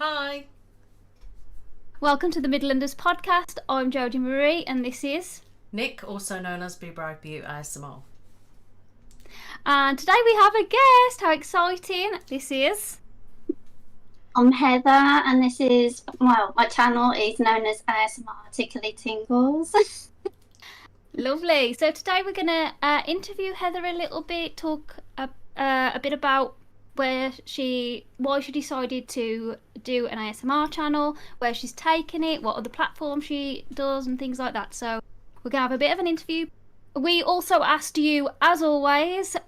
Hi. Welcome to the Midlanders Podcast. I'm Jodie Marie and this is Nic, also known as Be Bright Beauty ASMR. And today we have a guest. How exciting. This is... I'm Heather and this is, my channel is known as ASMR Tickly Tingles. Lovely. So today we're going to interview Heather a little bit, talk a bit about why she decided to do an ASMR channel, where she's taken it, what other platforms she does and things like that. So we're going to have a bit of an interview. We also asked you, as always, a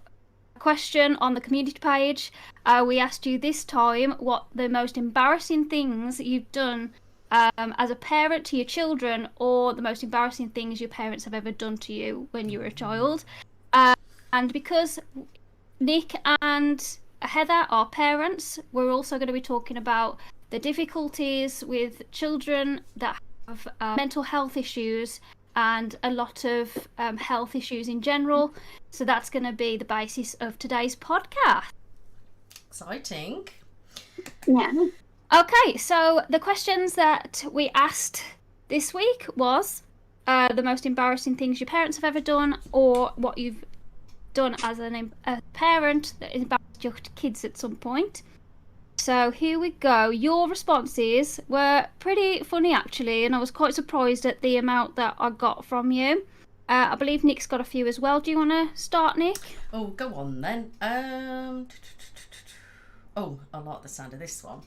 question on the community page. We asked you this time what the most embarrassing things you've done as a parent to your children, or the most embarrassing things your parents have ever done to you when you were a child. And because Nic and Heather are parents, we're also going to be talking about the difficulties with children that have mental health issues and a lot of health issues in general. So that's going to be the basis of today's podcast. Exciting. Yeah. Okay, so the questions that we asked this week was the most embarrassing things your parents have ever done, or what you've done as a parent that embarrassed your kids at some point. So here we go. Your responses were pretty funny actually, and I was quite surprised at the amount that I got from you. I believe Nic's got a few as well. Do you want to start, Nic? Oh, go on then. Oh, I like the sound of this one.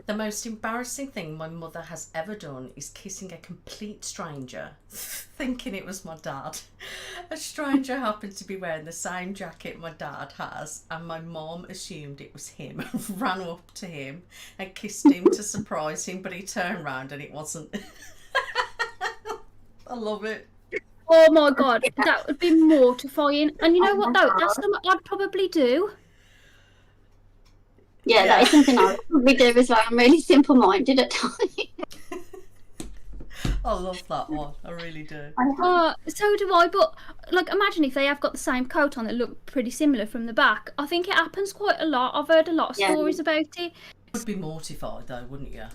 The most embarrassing thing my mother has ever done is kissing a complete stranger, thinking it was my dad. A stranger happened to be wearing the same jacket my dad has, and my mom assumed it was him and ran up to him and kissed him to surprise him, but he turned round and it wasn't. I love it. Oh my god, that would be mortifying. And you know what though? That's something I'd probably do. Yeah, that is something I probably do as well. I'm really simple-minded at times. I love that one. I really do. So do I, but like imagine if they have got the same coat on that look pretty similar from the back. I think it happens quite a lot. I've heard a lot of stories about it. You'd be mortified though, wouldn't you?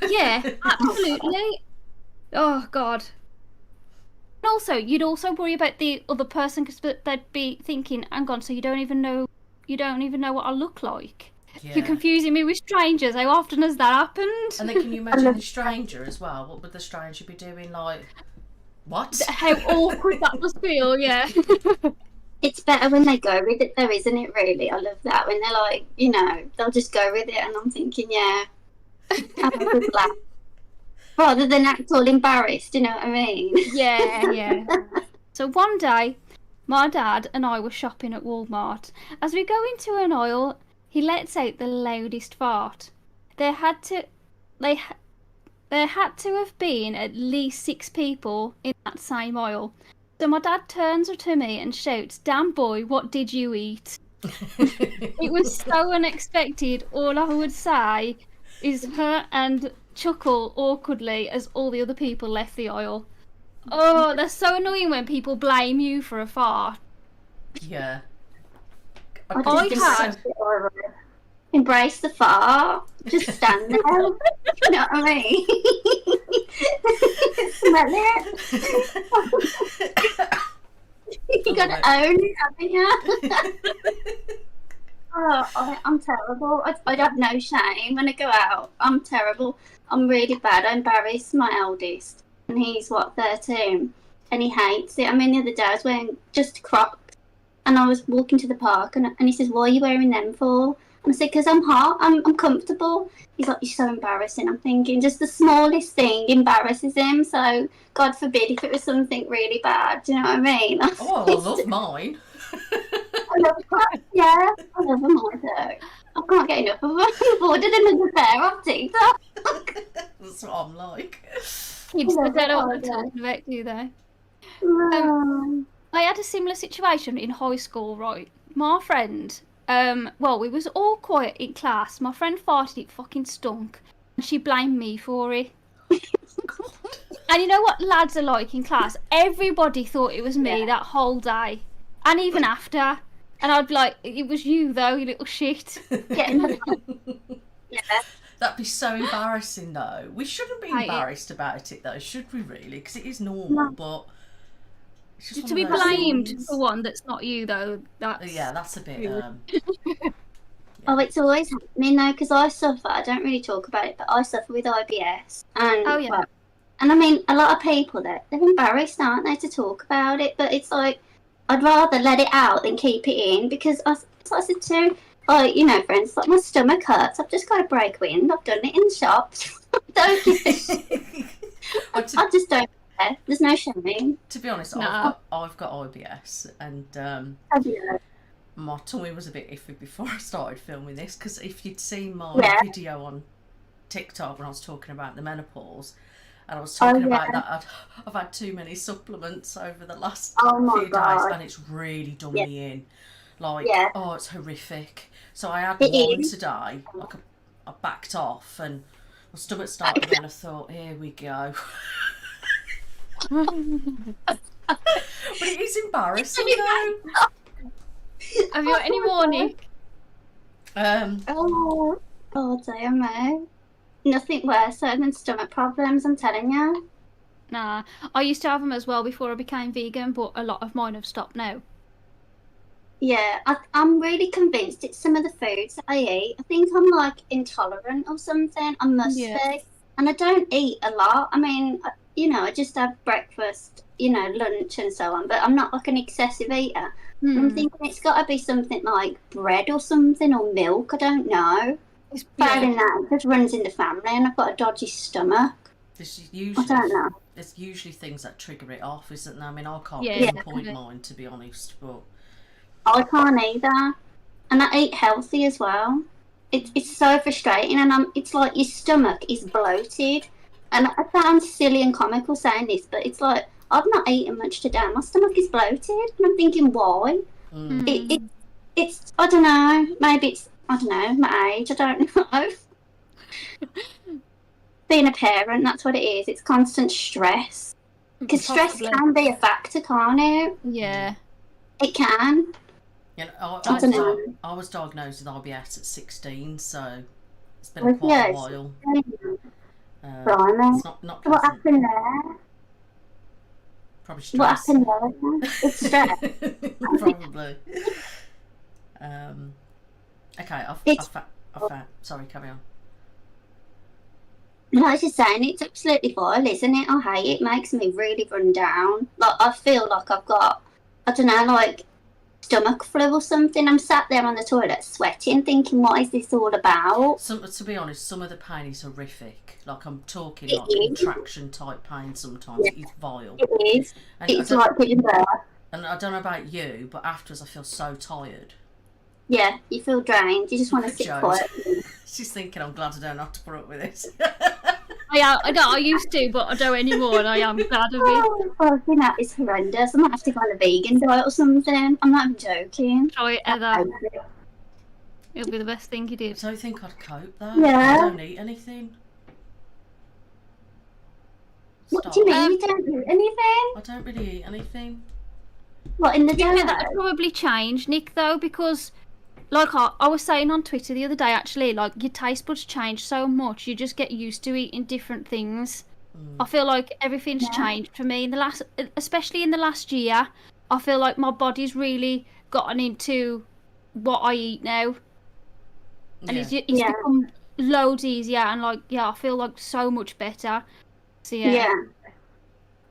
Yeah, absolutely. Oh god. And also, you'd also worry about the other person because they'd be thinking, hang on, so you don't even know what I look like. Yeah. You're confusing me with strangers. How often has that happened? And then can you imagine the stranger as well? What would the stranger be doing? Like, what? How awkward that must feel, yeah. It's better when they go with it though, isn't it, really? I love that. When they're like, they'll just go with it, and I'm thinking, yeah, have a good laugh. Rather than act all embarrassed, you know what I mean? Yeah. So one day, my dad and I were shopping at Walmart. As we go into an aisle, he lets out the loudest fart. There had to have been at least 6 people in that same aisle. So my dad turns to me and shouts, "Damn boy, what did you eat?" It was so unexpected. All I would say is "huh" and chuckle awkwardly as all the other people left the aisle. Oh, that's so annoying when people blame you for a fart. Yeah. Embrace the fart. Just stand there. You know what I mean? Smell it. You got to own it, haven't you? Oh, I'm terrible. I have no shame when I go out. I'm terrible. I'm really bad. I embarrass my eldest, and he's 13, and he hates it. I mean, the other day I was wearing just Crocs, and I was walking to the park, and he says, "Why are you wearing them for?" And I said, "Because I'm hot. I'm comfortable." He's like, "You're so embarrassing." I'm thinking, just the smallest thing embarrasses him. So God forbid if it was something really bad. Do you know what I mean? Oh, I love mine. I love Crocs. Yeah, I love them all too. I can't get enough of them. I've ordered another pair off TikTok. That's what I'm like. Kids don't know what they're talking about, do they? I had a similar situation in high school, right? My friend, we was all quiet in class. My friend farted, it fucking stunk. And she blamed me for it. And you know what lads are like in class? Everybody thought it was me that whole day. And even after. And I'd be like, "It was you though, you little shit." Yeah. That'd be so embarrassing, though. We shouldn't be Right. embarrassed about it, though, should we? Really? Because it is normal, No. but it's just To one be of those blamed things. for one that's not you, though, that's... Yeah, that's a bit. Rude. Oh, it's always happening though, because I suffer. I don't really talk about it, but I suffer with IBS, and Oh, yeah. and I mean, a lot of people they're embarrassed, aren't they, to talk about it? But it's like I'd rather let it out than keep it in, because I said to friends, like my stomach hurts. I've just got a break wind. I've done it in the shops. don't give a shit. I just don't care. There's no shaming. To be honest, No. I've got IBS, and my tummy was a bit iffy before I started filming this, because if you'd seen my video on TikTok when I was talking about the menopause, and I was talking about that I've had too many supplements over the last few days, and it's really done me in. Like, it's horrific. So I had one today, like I backed off, and my stomach started again. I thought, here we go. But it is embarrassing, though. Have you got any more, Nick? Oh dear me. Nothing worse than stomach problems, I'm telling you. Nah, I used to have them as well before I became vegan, but a lot of mine have stopped now. Yeah, I'm really convinced it's some of the foods that I eat. I think I'm like intolerant or something. I must be. And I don't eat a lot. I mean, I just have breakfast, lunch and so on, but I'm not like an excessive eater. I'm thinking it's got to be something like bread or something, or milk. I don't know. It's failing that. It just runs in the family, and I've got a dodgy stomach. This is usually, I don't know. It's usually things that trigger it off, isn't there? I mean, I can't pinpoint mine, to be honest, but I can't either. And I eat healthy as well. It's so frustrating, and it's like your stomach is bloated. And I sound silly and comical saying this, but it's like, I've not eaten much today. My stomach is bloated, and I'm thinking, why? It's I don't know. Maybe it's my age. I don't know. Being a parent, that's what it is. It's constant stress. Because stress can be a factor, can't it? Yeah. It can. I was diagnosed with IBS at 16, so it's been quite a while. It's not what happened there? Probably stress. What happened there? It's stress. Probably. Okay, I've sorry, carry on. No, I was just saying, it's absolutely vile, isn't it? I hate it. It makes me really run down. Like, I feel like I've got, like stomach flu or something. I'm sat there on the toilet sweating, thinking, what is this all about? To be honest, some of the pain is horrific. Like, I'm talking like contraction type pain sometimes. It is vile. It is. And it's like giving birth. And I don't know about you, but afterwards I feel so tired. Yeah, you feel drained. You just want to sit quiet. She's thinking, I'm glad I don't have to put up with this. I used to, but I don't anymore, and I am glad of it. Oh, it's horrendous. I might have to go on a vegan diet or something. I'm not even joking. Try it, Heather. It'll be the best thing you did. I don't think I'd cope, though. Yeah. I don't eat anything. What do you mean you don't eat anything? I don't really eat anything. What, in the day? That would probably change, Nick, though, because... Like I was saying on Twitter the other day, actually, like your taste buds change so much, you just get used to eating different things. I feel like everything's changed for me especially in the last year. I feel like my body's really gotten into what I eat now, and it's become loads easier, and I feel like so much better. So yeah,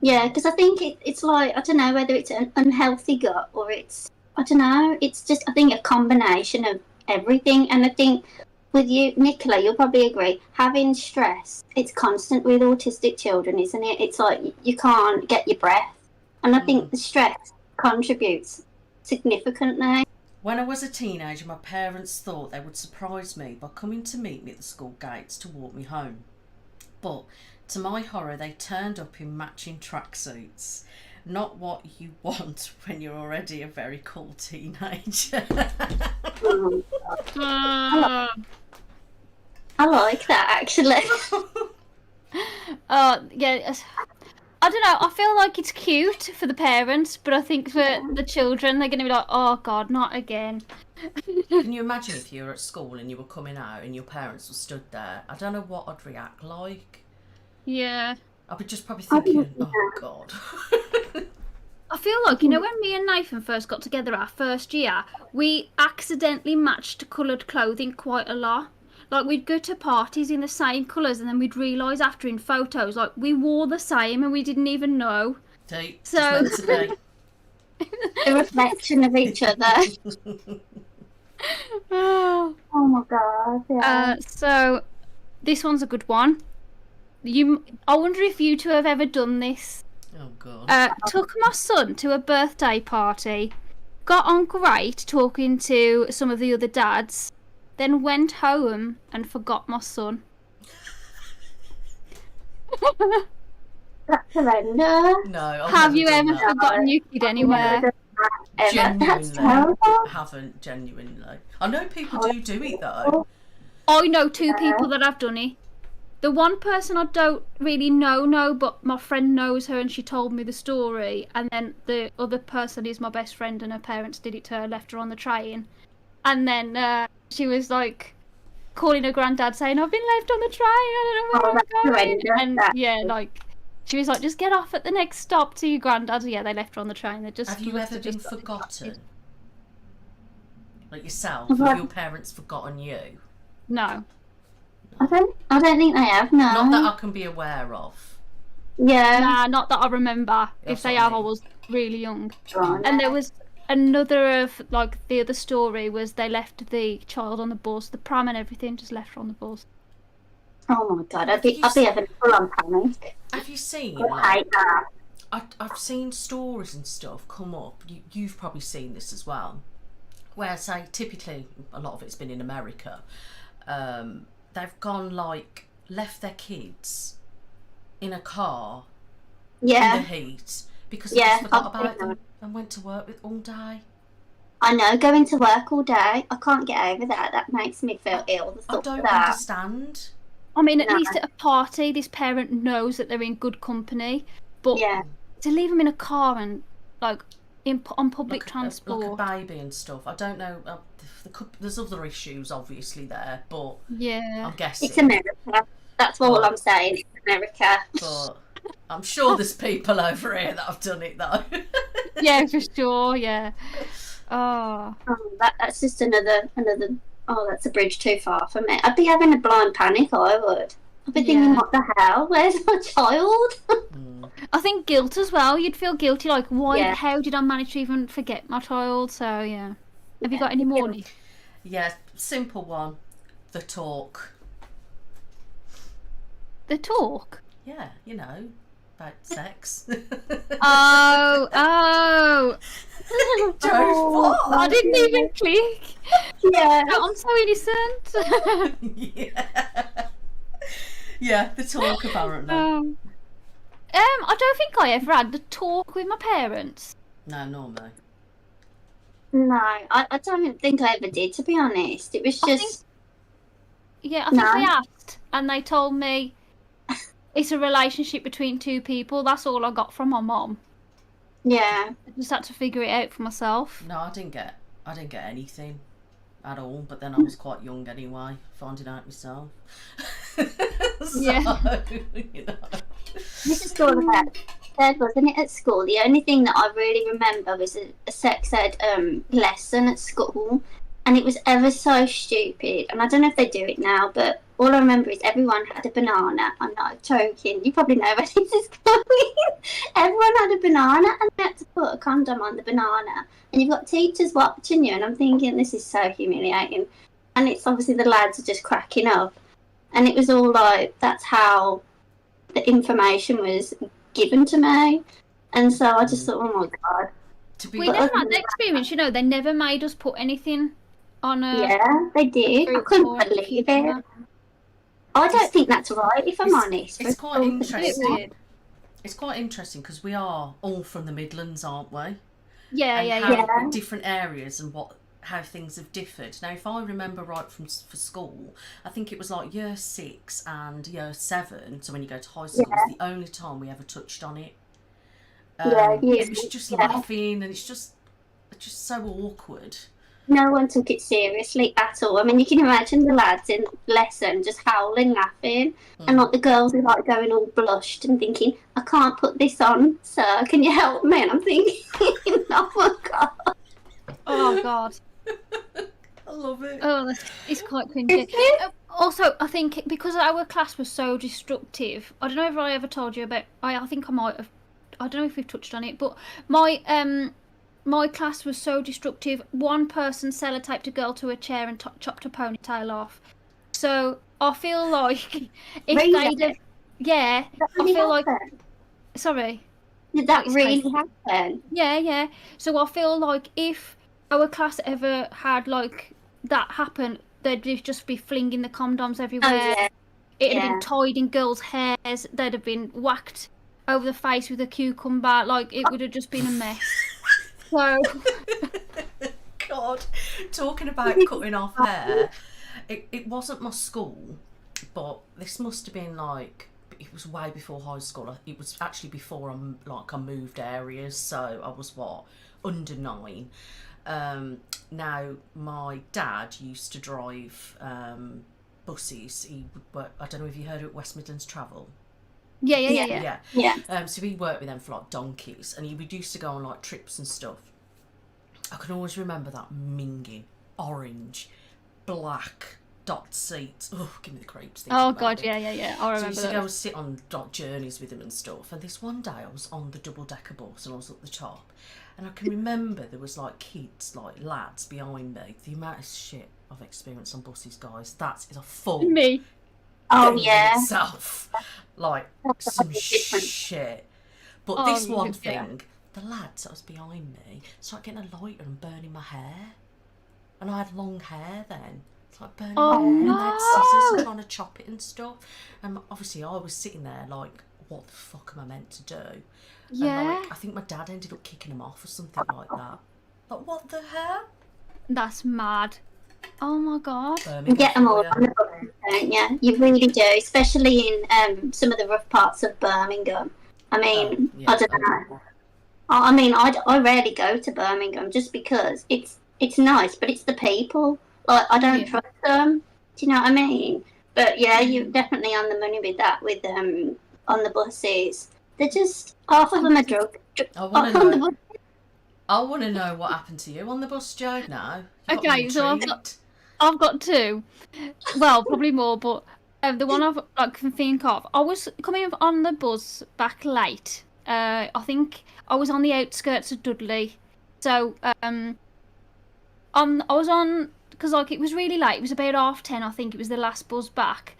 because I think it's like, I don't know whether it's an unhealthy gut or it's, I don't know. It's just, I think, a combination of everything. And I think with you, Nicola, you'll probably agree, having stress, it's constant with autistic children, isn't it? It's like you can't get your breath. And I think the stress contributes significantly. When I was a teenager, my parents thought they would surprise me by coming to meet me at the school gates to walk me home. But to my horror, they turned up in matching tracksuits. Not what you want when you're already a very cool teenager. I like that, actually. Yeah, I don't know, I feel like it's cute for the parents, but I think for the children, they're going to be like, oh God, not again. Can you imagine if you were at school and you were coming out and your parents were stood there? I don't know what I'd react like. Yeah. I'd be just probably thinking, oh God. I feel like, you know, when me and Nathan first got together our first year, we accidentally matched coloured clothing quite a lot. Like, we'd go to parties in the same colours, and then we'd realise after in photos, like, we wore the same and we didn't even know. See, So... it's meant to be. The reflection of each other. Oh my God. Yeah. So, this one's a good one. I wonder if you two have ever done this. Oh God. Took my son to a birthday party, got on great talking to some of the other dads, then went home and forgot my son. That's horrendous. No. I've Have never you done ever that. forgotten your kid anywhere? That's Genuinely, terrible. haven't genuinely. I know people do it though. I know two people that have done it. The one person I don't really know, but my friend knows her and she told me the story. And then the other person is my best friend and her parents did it to her, left her on the train. And then she was like calling her granddad saying, I've been left on the train, I don't know where I'm going. And yeah, like, she was like, just get off at the next stop to your granddad. Yeah, they left her on the train. They just Have you ever been just forgotten? Like yourself? Have your parents forgotten you? No. I don't think they have, no. Not that I can be aware of. Yeah. Nah, not that I remember. That's If they what I have, I mean. was really young. Right. And there was another of, like, the other story was they left the child on the bus, the pram and everything, just left her on the bus. Oh my God, I'd be having a full-on panic. Have you seen? I hate that. I've seen stories and stuff come up. You've probably seen this as well. Where, say, typically, a lot of it's been in America. They've gone, like, left their kids in a car in the heat because they just forgot about them and went to work with all day. I know, going to work all day, I can't get over that. That makes me feel ill. I don't understand. I mean, at least at a party, this parent knows that they're in good company. But to leave them in a car and, like, on public transport. Like a baby and stuff. I don't know. There's other issues, obviously, there, but I'm guessing. It's America. That's all I'm saying. It's America. But I'm sure there's people over here that have done it, though. Yeah, for sure, yeah. Oh, that's just another. Oh, that's a bridge too far for me. I'd be having a blind panic. I would. I'd be thinking, what the hell? Where's my child? I think guilt as well. You'd feel guilty, like, how did I manage to even forget my child? So, yeah. Have you got any more? Yeah, simple one. The talk. The talk? Yeah, you know, about sex. Oh. What? I didn't even click. Yeah. I'm so innocent. Yeah, the talk apparently. I don't think I ever had the talk with my parents. No, nor me. No, I don't think I ever did, to be honest. It was just... I think I asked, and they told me it's a relationship between two people. That's all I got from my mom. Yeah. I just had to figure it out for myself. No, I didn't get anything at all, but then I was quite young anyway, finding out myself. So, you know. This is all about said, wasn't it, at school? The only thing that I really remember was a sex ed lesson at school, and it was ever so stupid. And I don't know if they do it now, but all I remember is everyone had a banana. I'm not joking. You probably know where this is going. Everyone had a banana, and they had to put a condom on the banana. And you've got teachers watching you, and I'm thinking, this is so humiliating. And it's obviously the lads are just cracking up. And it was all like, that's how the information was given to me. And so I just thought, oh my God. We never had the experience, you know, they never made us put anything on a... Yeah, they did. I couldn't believe it. I don't think that's right, if I'm honest. It's quite interesting. It's quite interesting because we are all from the Midlands, aren't we? Yeah. Different areas and how things have differed. Now, if I remember right for school, I think it was like year 6 and year 7, so when you go to high school, was the only time we ever touched on it. It was just laughing, and it's just so awkward. No one took it seriously at all. I mean, you can imagine the lads in lesson just howling, laughing, and like the girls are like going all blushed and thinking, "I can't put this on, sir. Can you help me?" And I'm thinking, "Oh my god." Oh god. I love it. Oh, it's quite cringy. Also, I think because our class was so destructive, I don't know if I ever told you about. I think I might have. I don't know if we've touched on it, but my class was so destructive. One person sellotaped a girl to a chair and chopped her ponytail off. So I feel like if they'd have, I feel like. Sorry. Did that really happen? Yeah. So I feel like if our class ever had like that happen, they'd just be flinging the condoms everywhere. Oh, yeah. It'd have been tied in girls' hairs. They'd have been whacked over the face with a cucumber. Like, it would have just been a mess. So, God, talking about cutting off hair, it wasn't my school, but this must have been like, it was way before high school. It was actually before I moved areas, so I was under 9. Now my dad used to drive buses. He would work, I don't know if you heard of West Midlands Travel. Yeah. So we worked with them for like donkeys, and we used to go on like trips and stuff. I can always remember that minging orange, black dot seats. Oh, give me the creeps. Oh god, yeah. I remember. So we used to go and sit on journeys with him and stuff. And this one day I was on the double decker bus and I was at the top, and I can remember there was like kids, like lads behind me. The amount of shit I've experienced on buses, guys, that is a full me. Oh yeah. Itself. Like some shit. But this one thing, the lads that was behind me started getting a lighter and burning my hair. And I had long hair then. It's like burning my hair, and they had scissors and trying to chop it and stuff. And obviously I was sitting there like, what the fuck am I meant to do? Yeah. And like, I think my dad ended up kicking him off or something like that. Like, what the hell? That's mad. Oh my god. You get them all on the bus, don't you? You really do, especially in some of the rough parts of Birmingham. I mean, I don't know. I mean, I rarely go to Birmingham just because it's nice, but it's the people. Like, I don't trust them. Do you know what I mean? But yeah, you're definitely on the money with that. With on the buses, they're just half of them are drunk. I want to know what happened to you on the bus, Jo. Now. Okay, so I've got 2. Well, probably more, but the one I can think of. I was coming on the bus back late. I think I was on the outskirts of Dudley. So I was on, because like it was really late. It was about 10:30. I think it was the last bus back.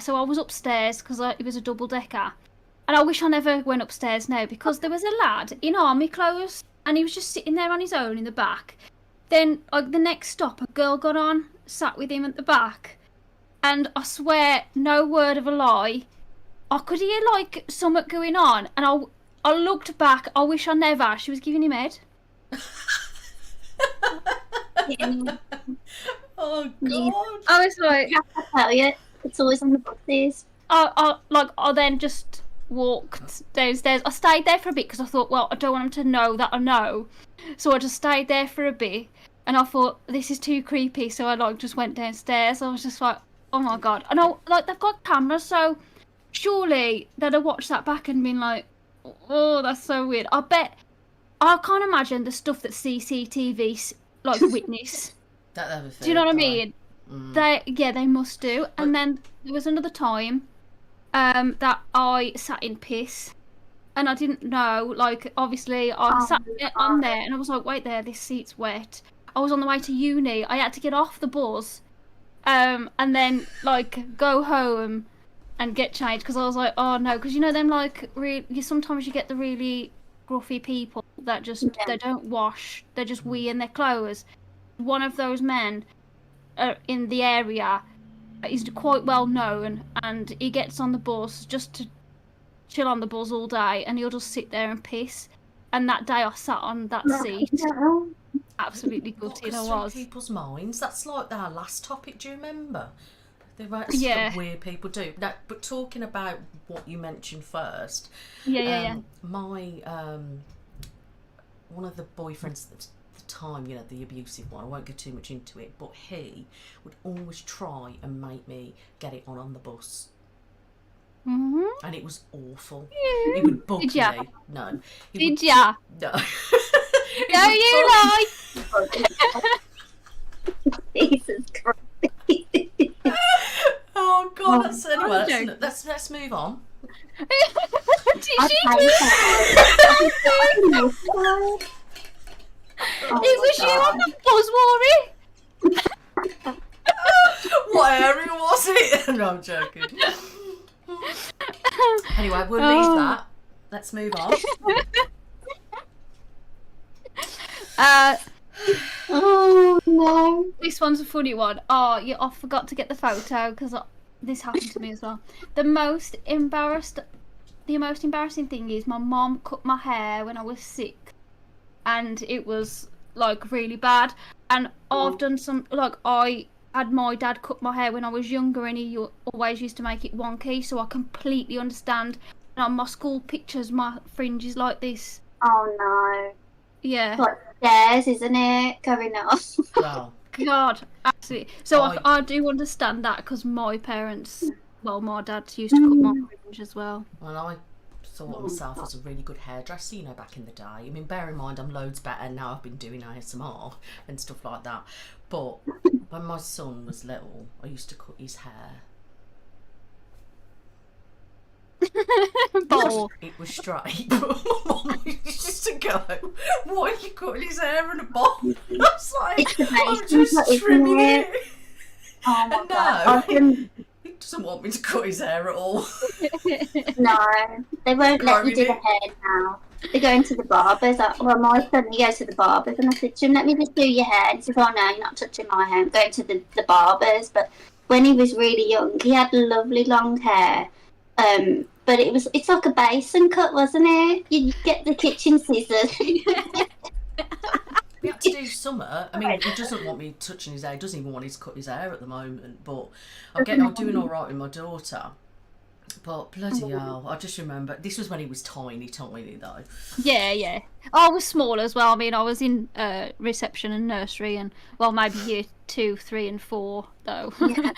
So I was upstairs because it was a double decker. And I wish I never went upstairs now, because there was a lad in army clothes and he was just sitting there on his own in the back. Then the next stop, a girl got on, sat with him at the back, and I swear, no word of a lie, I could hear like something going on, and I looked back. I wish I never. She was giving him head. Oh god! I was like, I tell you, it's always on the buses. I then just walked downstairs. I stayed there for a bit because I thought, well, I don't want them to know that I know. So I just stayed there for a bit, and I thought, this is too creepy, so I just went downstairs. I was just like, oh my god. And they've got cameras, so surely they'd have watched that back and been like, oh, that's so weird. I can't imagine the stuff that CCTV witness. Do you know what I mean? They must do. And then there was another time that I sat in piss. And I didn't know, obviously, I sat on there and I was like, wait there, this seat's wet. I was on the way to uni. I had to get off the bus and then, go home and get changed, because I was like, oh no, because you know them, sometimes you get the really gruffy people that just, they don't wash, they just wee in their clothes. One of those men in the area is quite well known, and he gets on the bus just to chill on the bus all day, and he'll just sit there and piss. And that day I sat on that seat. absolutely What gutted. goes I through was. people's minds? That's like our last topic, do you remember? There were Yeah. stuff weird people do. Now, but talking about what you mentioned first, Yeah. my one of the boyfriends at the time, you know, the abusive one, I won't go too much into it, but he would always try and make me get it on the bus. Mm-hmm. And it was awful. Yeah. He would bug Did ya? me. No. Did ya? No. No, you lie. Jesus Christ. Oh God! Anyway, joking. let's move on. Did she Okay, do so- it? Was you on the buzz, Worry? What area was it? No, I'm joking. Anyway, we'll leave that. Let's move on. Oh no. This one's a funny one. Oh, I forgot to get the photo because this happened to me as well. The most embarrassing thing is my mom cut my hair when I was 6, and it was like really bad. And I've done some I had my dad cut my hair when I was younger, and he always used to make it wonky. So I completely understand. And on my school pictures, my fringe is like this. Oh no. Yeah. Like stairs, isn't it? Going off. Well, God, absolutely. So I do understand that because my parents, well, my dad used to cut my fringe as well. well, I thought of myself as a really good hairdresser, you know, back in the day. I mean, bear in mind, I'm loads better now. I've been doing ASMR and stuff like that. But when my son was little, I used to cut his hair. Bowl. It was straight, but my mum used to go, "Why are you cutting his hair in a bowl?" I was like, It's "I'm amazing, just isn't trimming it? it." Oh my And god. no, he doesn't want me to cut his hair at all. No, they won't let you do the Combing hair now. They're going to the barbers. Well, my son, he goes to the barbers, and I said to him, let me just do your hair. And he said, oh no, you're not touching my hair. I'm going to the barbers. But when he was really young, he had lovely long hair. But it's like a basin cut, wasn't it? You get the kitchen scissors. We had to do summer. I mean, he doesn't want me touching his hair. He doesn't even want to cut his hair at the moment. But I'm doing all right with my daughter. But bloody hell, I just remember this was when he was tiny though. Yeah. I was small as well. I mean, I was in reception and nursery, and well, maybe year 2, 3, and 4 though. Yeah.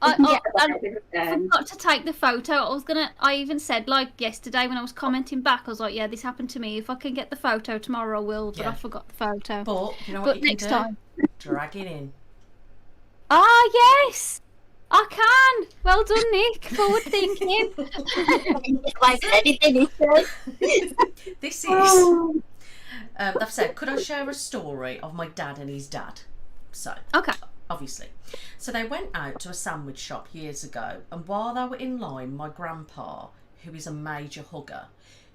I forgot to take the photo. I even said like yesterday when I was commenting back, I was like, yeah, this happened to me. If I can get the photo tomorrow, I will. But Yeah. I forgot the photo. But you know what you can next do? time. Drag it in. Ah, yes, I can. Well done, Nick. Forward thinking. This is. Oh. They've said, could I share a story of my dad and his dad? So, Okay. obviously. So they went out to a sandwich shop years ago, and while they were in line, my grandpa, who is a major hugger,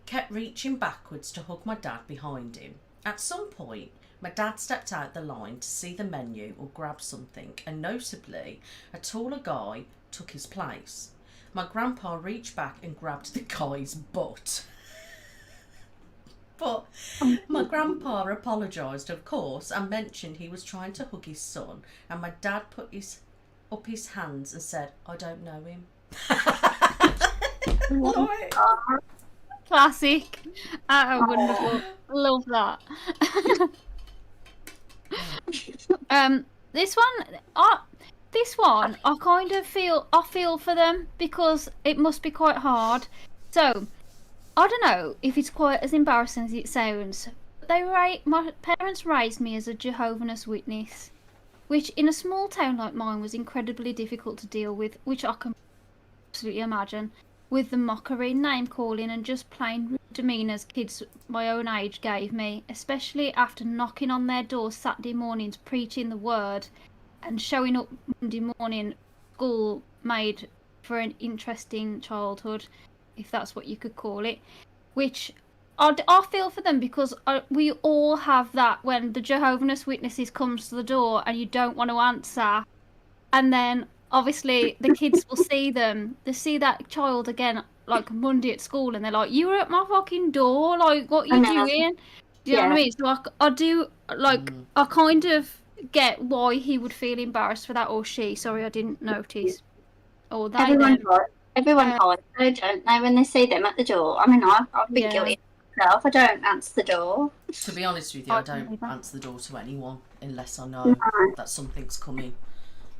kept reaching backwards to hug my dad behind him. At some point, my dad stepped out the line to see the menu or grab something, and notably, a taller guy took his place. My grandpa reached back and grabbed the guy's butt. But my grandpa apologised, of course, and mentioned he was trying to hug his son, and my dad put up his hands and said, I don't know him. Love it. Classic. Wonderful. Love that. This one, I kind of feel for them because it must be quite hard. So, I don't know if it's quite as embarrassing as it sounds. My parents raised me as a Jehovah's Witness, which in a small town like mine was incredibly difficult to deal with, which I can absolutely imagine, with the mockery, name-calling and just plain rude demeanours kids my own age gave me, especially after knocking on their doors Saturday mornings preaching the word and showing up Monday morning school made for an interesting childhood, if that's what you could call it, which I feel for them because we all have that when the Jehovah's Witnesses comes to the door and you don't want to answer, and then obviously the kids will see that child again like Monday at school and they're like, you were at my fucking door, like what are you doing? Do you know what I mean? So I do, like, I kind of get why he would feel embarrassed for that, or she. Sorry, I didn't notice. Or they. Everyone hides, though, don't they, when they see them at the door? I mean, I've been guilty myself. I don't answer the door. To be honest with you, I don't answer the door to anyone unless I know that something's coming.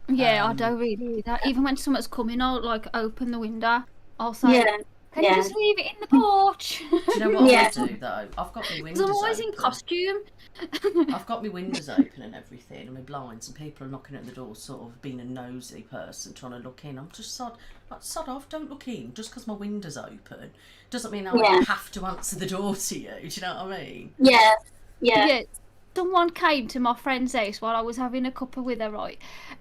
Yeah, I don't really do that. Even when someone's coming, I'll, like, open the window. I'll say, can you just leave it in the porch? Do you know what I do, though? I've got my windows open. I'm always in costume. I've got my windows open and everything, and my blinds, and people are knocking at the door, sort of being a nosy person trying to look in. I'm just sod off, don't look in. Just because my window's open doesn't mean I have to answer the door to you. Do you know what I mean? Yeah. Someone came to my friend's house while I was having a cuppa with her, right?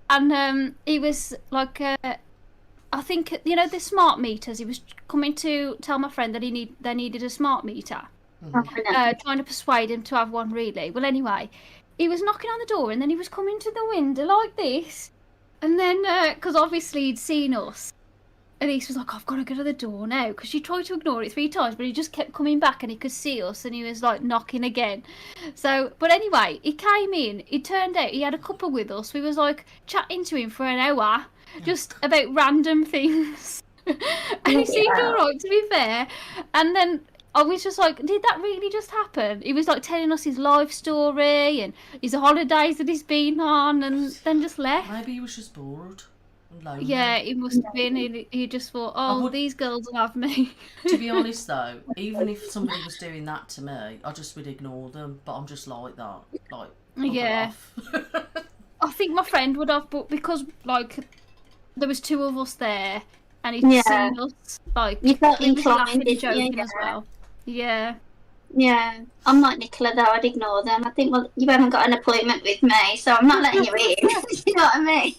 And he was like, I think, you know, the smart meters. He was coming to tell my friend that they needed a smart meter. Trying to persuade him to have one, really. Well, anyway, he was knocking on the door, and then he was coming to the window like this, and then because obviously he'd seen us, Elise was like, I've got to go to the door now, because she tried to ignore it 3 times, but he just kept coming back, and he could see us, and he was like knocking again. So, but anyway, he came in. It turned out he had a cuppa with us. We was like chatting to him for an hour, just about random things, and he seemed alright, to be fair. And then I was just like, did that really just happen? He was like telling us his life story and his holidays that he's been on, and then just left. Maybe he was just bored and lonely. Yeah, he must have been. He just thought, these girls will have me. To be honest, though, even if somebody was doing that to me, I just would ignore them. But I'm just like that. Like, off. I think my friend would have, but because, like, there was 2 of us there, and he'd seen us, like, you felt he was laughing inclined, and joking as well. Yeah. Yeah, I'm like Nicola though, I'd ignore them. I think, well, you haven't got an appointment with me, so I'm not letting you in. You know what I mean?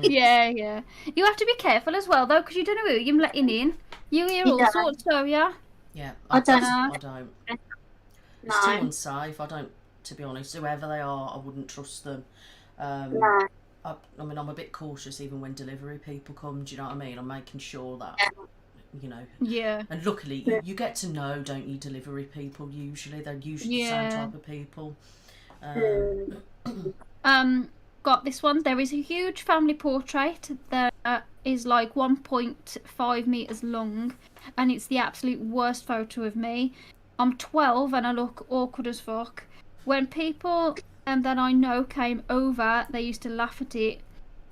Yeah. You have to be careful as well, though, because you don't know who you're letting in. You hear all sorts, so yeah. Yeah, I don't. It's too unsafe. I don't, to be honest. Whoever they are, I wouldn't trust them. No. I mean, I'm a bit cautious even when delivery people come, do you know what I mean? I'm making sure that... you know. Yeah. And luckily, you get to know, don't you, delivery people usually. They're usually the same type of people. Got this one. There is a huge family portrait that is like 1.5 metres long, and it's the absolute worst photo of me. I'm 12 and I look awkward as fuck. When people that I know came over, they used to laugh at it.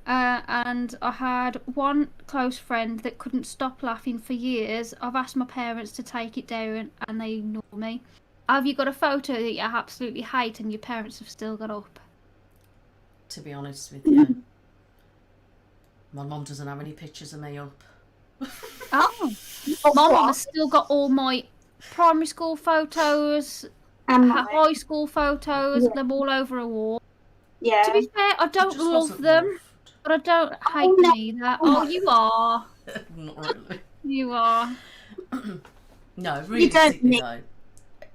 And I had one close friend that couldn't stop laughing for years. I've asked my parents to take it down and they ignore me. Have you got a photo that you absolutely hate and your parents have still got up? To be honest with you, my mum doesn't have any pictures of me up. Oh, my mum has still got all my primary school photos, high school photos, them all over a wall. Yeah. To be fair, I don't love them. But I don't hate them either. Oh, you are. Not really. You are. No, realistically though,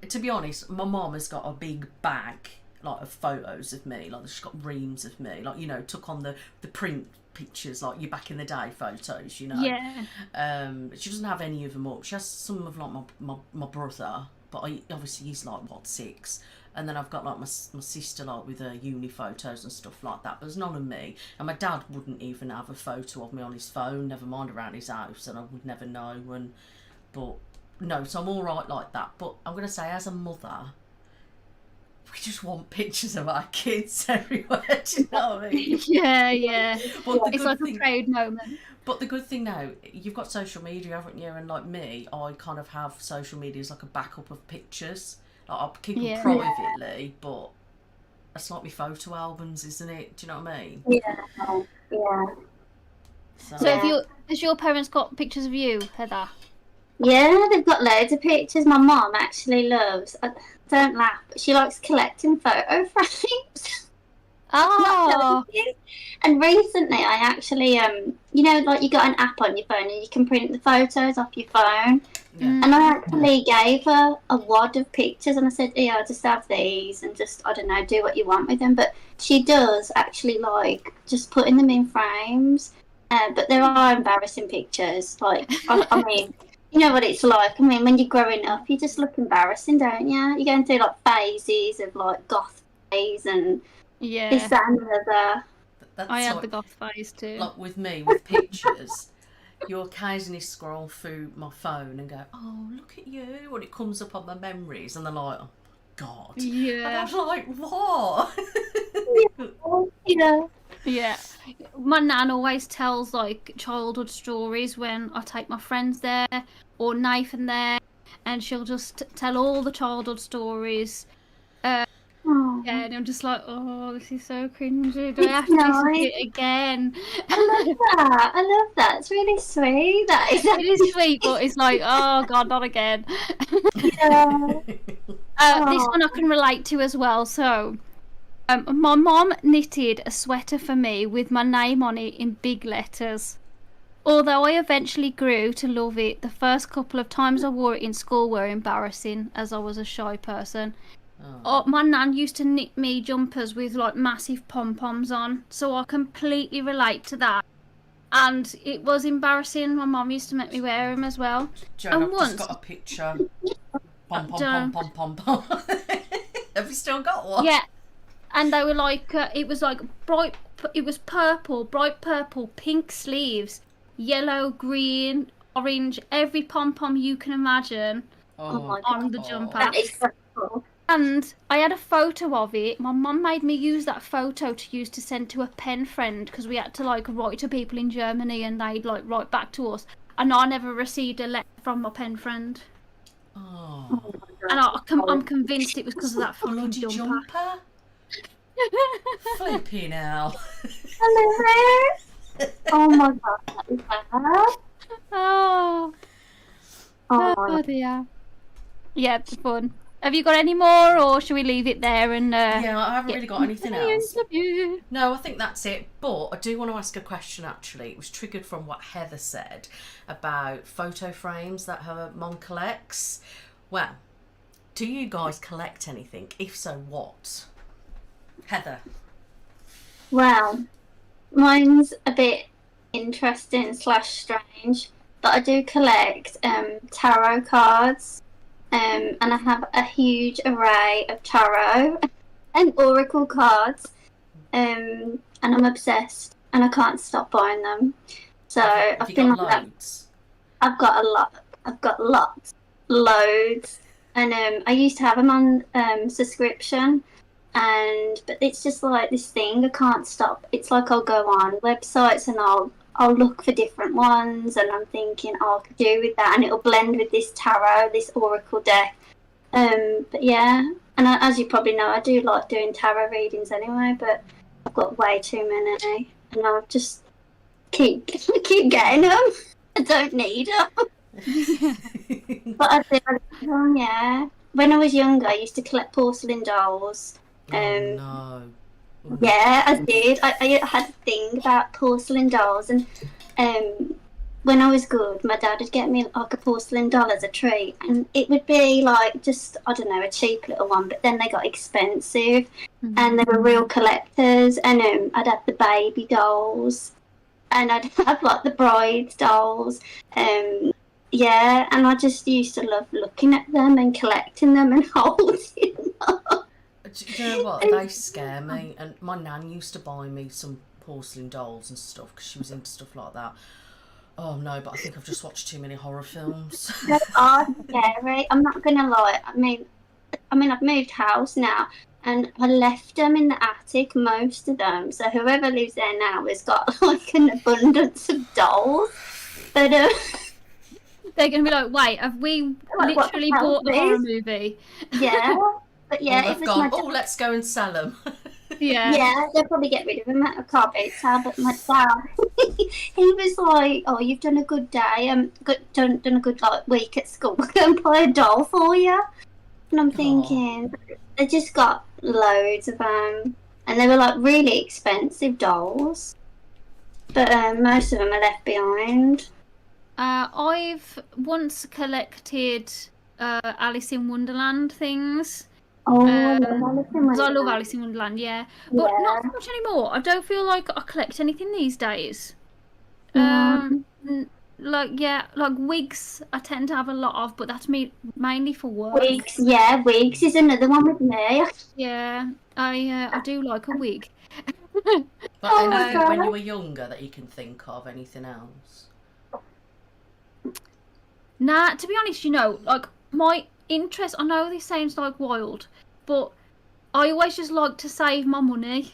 to be honest, my mum has got a big bag, like, of photos of me. Like, she's got reams of me. Like, you know, took on the print pictures, like your back in the day photos, you know. Yeah. She doesn't have any of them up. She has some of, like, my brother, but obviously he's, like, what, 6. And then I've got, like, my sister, like, with her uni photos and stuff like that. But there's none of me. And my dad wouldn't even have a photo of me on his phone, never mind around his house, and I would never know. But, no, so I'm all right like that. But I'm going to say, as a mother, we just want pictures of our kids everywhere, do you know what I mean? Yeah. It's like a proud moment. But the good thing now, you've got social media, haven't you? And, like me, I kind of have social media as, like, a backup of pictures. Like, I'll keep them privately, but it's like my photo albums, isn't it? Do you know what I mean? Yeah. So has your parents got pictures of you, Heather? Yeah, they've got loads of pictures. My mum actually loves, don't laugh, but she likes collecting photo frames. Oh. And recently I actually, you know, like, you got an app on your phone and you can print the photos off your phone. Yeah. And I actually gave her a wad of pictures and I said, yeah, I'll just have these and just, I don't know, do what you want with them. But she does actually like just putting them in frames. But there are embarrassing pictures. Like, I mean, You know what it's like. I mean, when you're growing up, you just look embarrassing, don't you? You're going through like phases of like goth phase and this, that, and the other. I had the goth phase too. Like with me, with pictures, you occasionally scroll through my phone and go, "Oh, look at you!" When it comes up on my memories, and they're like, "Oh, God." Yeah. And I'm like, "What?" Yeah. Yeah. My nan always tells like childhood stories when I take my friends there or Nathan there, and she'll just tell all the childhood stories. Oh, Yeah, and I'm just like, oh, this is so cringy. Do I have to listen to it again? I love that. I love that. It's really sweet. That is. It is sweet, but it's like, oh God, not again. Yeah. This one I can relate to as well. So, my mom knitted a sweater for me with my name on it in big letters. Although I eventually grew to love it, the first couple of times I wore it in school were embarrassing, as I was a shy person. Oh, my nan used to knit me jumpers with like massive pom-poms on, so I completely relate to that. And it was embarrassing. My mum used to make me wear them as well. Joan, I've just got a picture. Pom pom pom pom pom pom. Have you still got one? Yeah, and they were like, it was like bright. It was purple, bright purple, pink sleeves, yellow, green, orange, every pom pom you can imagine on the jumper. That is so cool. And I had a photo of it. My mum made me use that photo to send to a pen friend because we had to like write to people in Germany and they'd like write back to us. And I never received a letter from my pen friend. Oh. And I'm convinced it was because of that fucking Bloody jumper. Flipping hell. Hello. Oh my God, that is bad. Oh dear. Yeah, it's fun. Have you got any more, or should we leave it there? And yeah, I haven't really got anything else. No, I think that's it. But I do want to ask a question. Actually, it was triggered from what Heather said about photo frames that her mum collects. Well, do you guys collect anything? If so, what? Heather. Well, mine's a bit interesting / strange, but I do collect tarot cards. And I have a huge array of tarot and oracle cards, and I'm obsessed, and I can't stop buying them. So I've been like that. I've got a lot. I've got loads, and I used to have them on subscription, but it's just like this thing I can't stop. It's like I'll go on websites and I'll look for different ones, and I'm thinking, I could do with that, and it'll blend with this tarot, this oracle deck. But yeah, and as you probably know, I do like doing tarot readings anyway, but I've got way too many, and I'll just keep getting them. I don't need them. But I do, yeah. When I was younger, I used to collect porcelain dolls. No. Yeah, I did. I had a thing about porcelain dolls, and when I was good, my dad would get me like a porcelain doll as a treat, and it would be like just, I don't know, a cheap little one, but then they got expensive, and they were real collectors, and I'd have the baby dolls, and I'd have like the bride's dolls, yeah, and I just used to love looking at them and collecting them and holding them. Do you know what? They scare me. And my nan used to buy me some porcelain dolls and stuff because she was into stuff like that. Oh no, but I think I've just watched too many horror films. They are scary. I'm not gonna lie. I mean, I've moved house now, and I left them in the attic, most of them. So whoever lives there now has got like an abundance of dolls. But they're gonna be like, wait, have we literally bought the horror movie? Yeah. But yeah, it was gone, let's go and sell them. Yeah, they'll probably get rid of them at a car boot sale. But my dad, he was like, "Oh, you've done a good day. Done a good like week at school. We're going to buy a doll for you." And I'm thinking, they just got loads of them, and they were like really expensive dolls. But most of them are left behind. I've once collected Alice in Wonderland things. Oh, I love Alice in Wonderland, yeah. But not so much anymore. I don't feel like I collect anything these days. Like like wigs I tend to have a lot of, but that's mainly for work. Wigs is another one with me. Yeah, I do like a wig. But anything when you were younger that you can think of, anything else? Nah, to be honest, like my interest, I know this sounds like wild, but I always just like to save my money.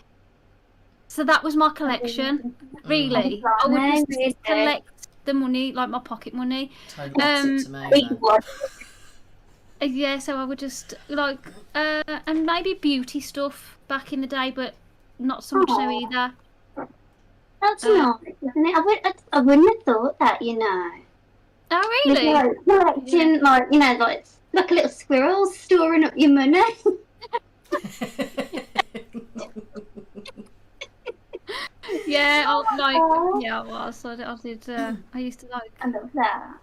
So that was my collection, really. I would just collect the money, like my pocket money. Totally to me, yeah, so I would just like, and maybe beauty stuff back in the day, but not so much now either. That's nice, isn't it? I wouldn't have thought that, Oh, really? Like, collecting, like a little squirrel storing up your money. Yeah, I was. I did. I used to like. I love that.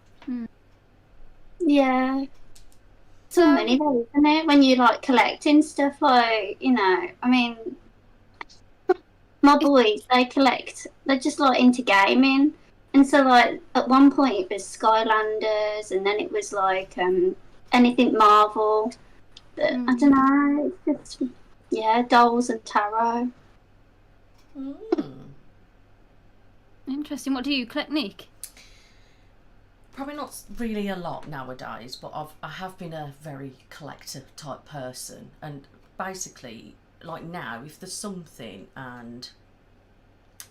Yeah. So many though, isn't it? When you like collecting stuff, like I mean, my boys they're just like into gaming, and so like at one point it was Skylanders, and then it was like anything Marvel. But I don't know, it's just dolls and tarot. Interesting. What do you collect, Nic? Probably not really a lot nowadays, but I have been a very collector type person, and basically, like now, if there's something and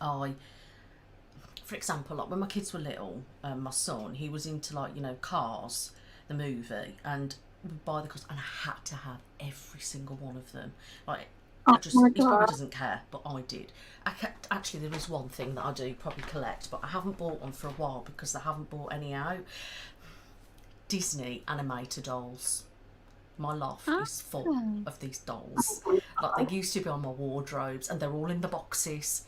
for example, like when my kids were little, my son, he was into like Cars, the movie, and we'd buy the cars, and I had to have every single one of them. Like, he probably doesn't care, but I did. Actually, there is one thing that I do probably collect, but I haven't bought one for a while because I haven't bought any out. Disney animated dolls. My loft is full of these dolls. Like, they used to be on my wardrobes, and they're all in the boxes.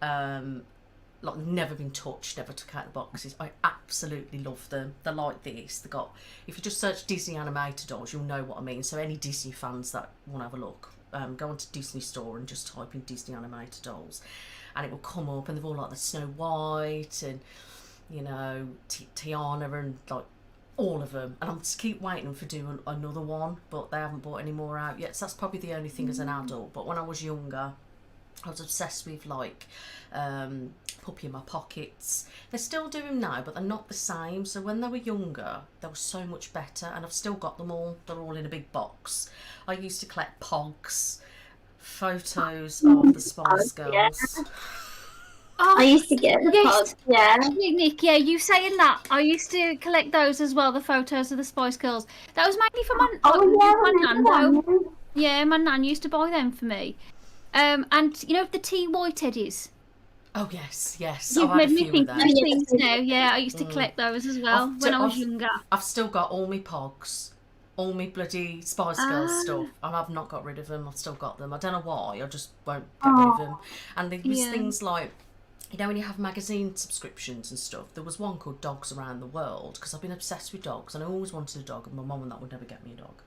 Like, never been touched, never took out the boxes. I absolutely love them. They're like this. They got, if you just search Disney animated dolls, you'll know what I mean. So any Disney fans that want to have a look, go onto Disney Store and just type in Disney animated dolls, and it will come up, and they've all like the Snow White and Tiana and like all of them, and I'm just keep waiting for doing another one, but they haven't bought any more out yet. So that's probably the only thing as an adult. But when I was younger, I was obsessed with like Puppy in My Pockets. They still do them now, but they're not the same. So when they were younger, they were so much better, and I've still got them all. They're all in a big box. I used to collect Pogs, photos of the Spice Girls. Yeah. I used to get the Pogs, yeah. Nic, yeah, you saying that, I used to collect those as well, the photos of the Spice Girls. That was mainly for my nan, though. Yeah, my nan used to buy them for me. And the T White Teddies. Oh yes. You've made me think of those things now. Yeah, I used to collect those as well when I was younger. I've still got all my Pogs, all my bloody Spice Girls stuff, and I've not got rid of them. I've still got them. I don't know why. I just won't get rid of them. And there was things like, when you have magazine subscriptions and stuff, there was one called Dogs Around the World, because I've been obsessed with dogs, and I always wanted a dog, and my mum and that would never get me a dog.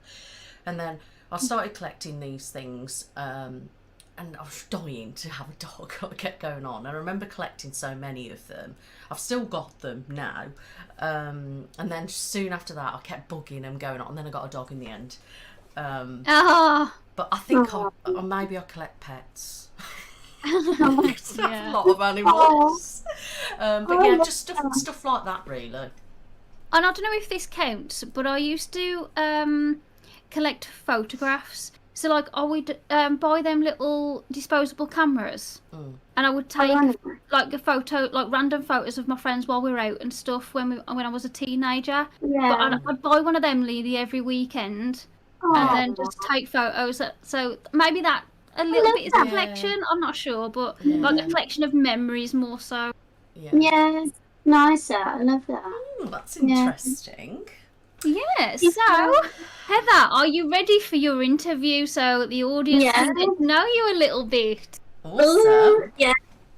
And then I started collecting these things. And I was dying to have a dog. I kept going on. I remember collecting so many of them. I've still got them now. And then soon after that, I kept bugging them, going on. And then I got a dog in the end. But I think maybe I collect pets. I have a lot of animals. But yeah, just stuff like that, really. And I don't know if this counts, but I used to collect photographs. So, like, I would buy them little disposable cameras, and I would take like random photos of my friends while we were out and stuff when I was a teenager. Yeah. But I'd buy one of them really every weekend, and then just take photos. So maybe that a little bit is a collection. I'm not sure, but like a collection of memories more so. Yeah, nice. I love that. That's interesting. Yes. So, Heather, are you ready for your interview? So the audience can get to know you a little bit. Awesome. Yeah.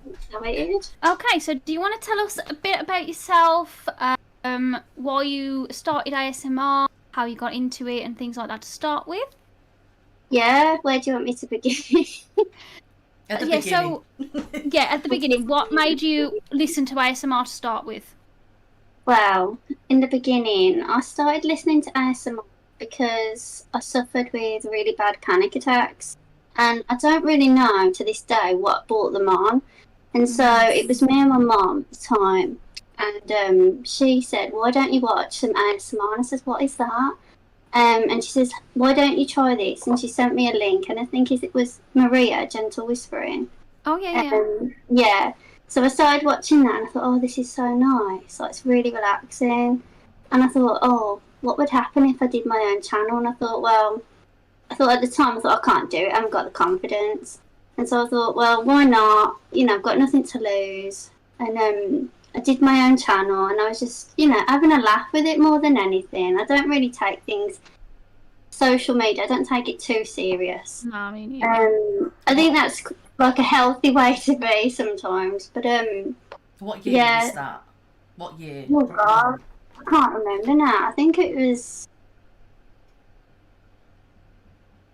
Excited. Okay, so do you want to tell us a bit about yourself? Why you started ASMR, how you got into it, and things like that to start with? Yeah. Where do you want me to begin? At the beginning. At the beginning. What made you listen to ASMR to start with? Well, in the beginning, I started listening to ASMR because I suffered with really bad panic attacks. And I don't really know to this day what brought them on. And so it was me and my mum at the time. And she said, why don't you watch some ASMR? And I said, what is that? And she says, why don't you try this? And she sent me a link. And I think it was Maria, Gentle Whispering. Oh, yeah. Yeah. So I started watching that and I thought, oh, this is so nice. Like, it's really relaxing. And I thought, oh, what would happen if I did my own channel? And I thought, at the time, I can't do it. I haven't got the confidence. And so I thought, well, why not? You know, I've got nothing to lose. And I did my own channel and I was just, you know, having a laugh with it more than anything. I don't really take social media, I don't take it too serious. No, I mean, I think that's like a healthy way to be sometimes. But what year was that? What year? Oh God, I can't remember now. I think it was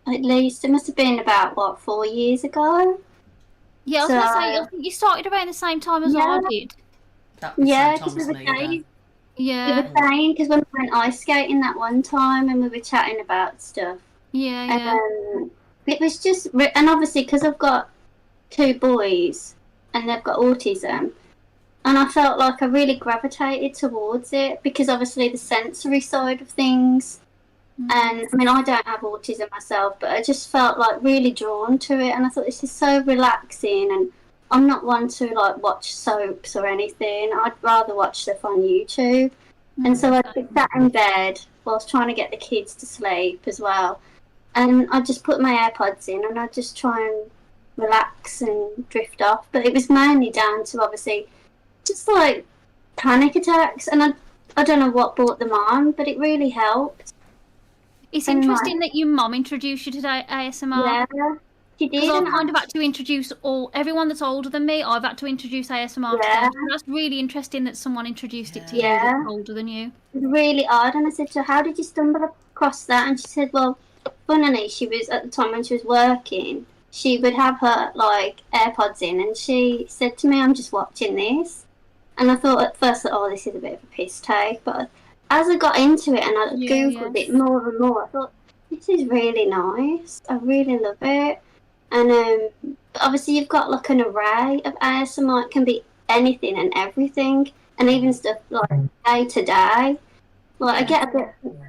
at least, it must have been about 4 years ago. Yeah, I was gonna say, I think you started around the same time as I did. Because we were saying, because when we went ice skating that one time and we were chatting about stuff. Yeah. It was just, and obviously because I've got 2 boys and they've got autism, and I felt like I really gravitated towards it because obviously the sensory side of things. And I mean, I don't have autism myself, but I just felt like really drawn to it, and I thought this is so relaxing. And I'm not one to like watch soaps or anything. I'd rather watch stuff on YouTube. And so I'd be sat in bed whilst trying to get the kids to sleep as well. And I'd just put my AirPods in and I'd just try and relax and drift off. But it was mainly down to obviously just like panic attacks. And I don't know what brought them on, but it really helped. It's interesting that your mum introduced you to ASMR. Yeah. She did. Because I've kind of had to introduce everyone that's older than me. I've had to introduce ASMR to them. So that's really interesting that someone introduced it to you that's older than you. It's really odd. And I said to her, how did you stumble across that? And she said, well, funnily, she was at the time when she was working, she would have her like AirPods in, and she said to me, I'm just watching this. And I thought at first that, oh, this is a bit of a piss take. But as I got into it and I Googled it more and more, I thought, this is really nice. I really love it. And obviously you've got like an array of ASMR. It can be anything and everything, and even stuff like day to day. Like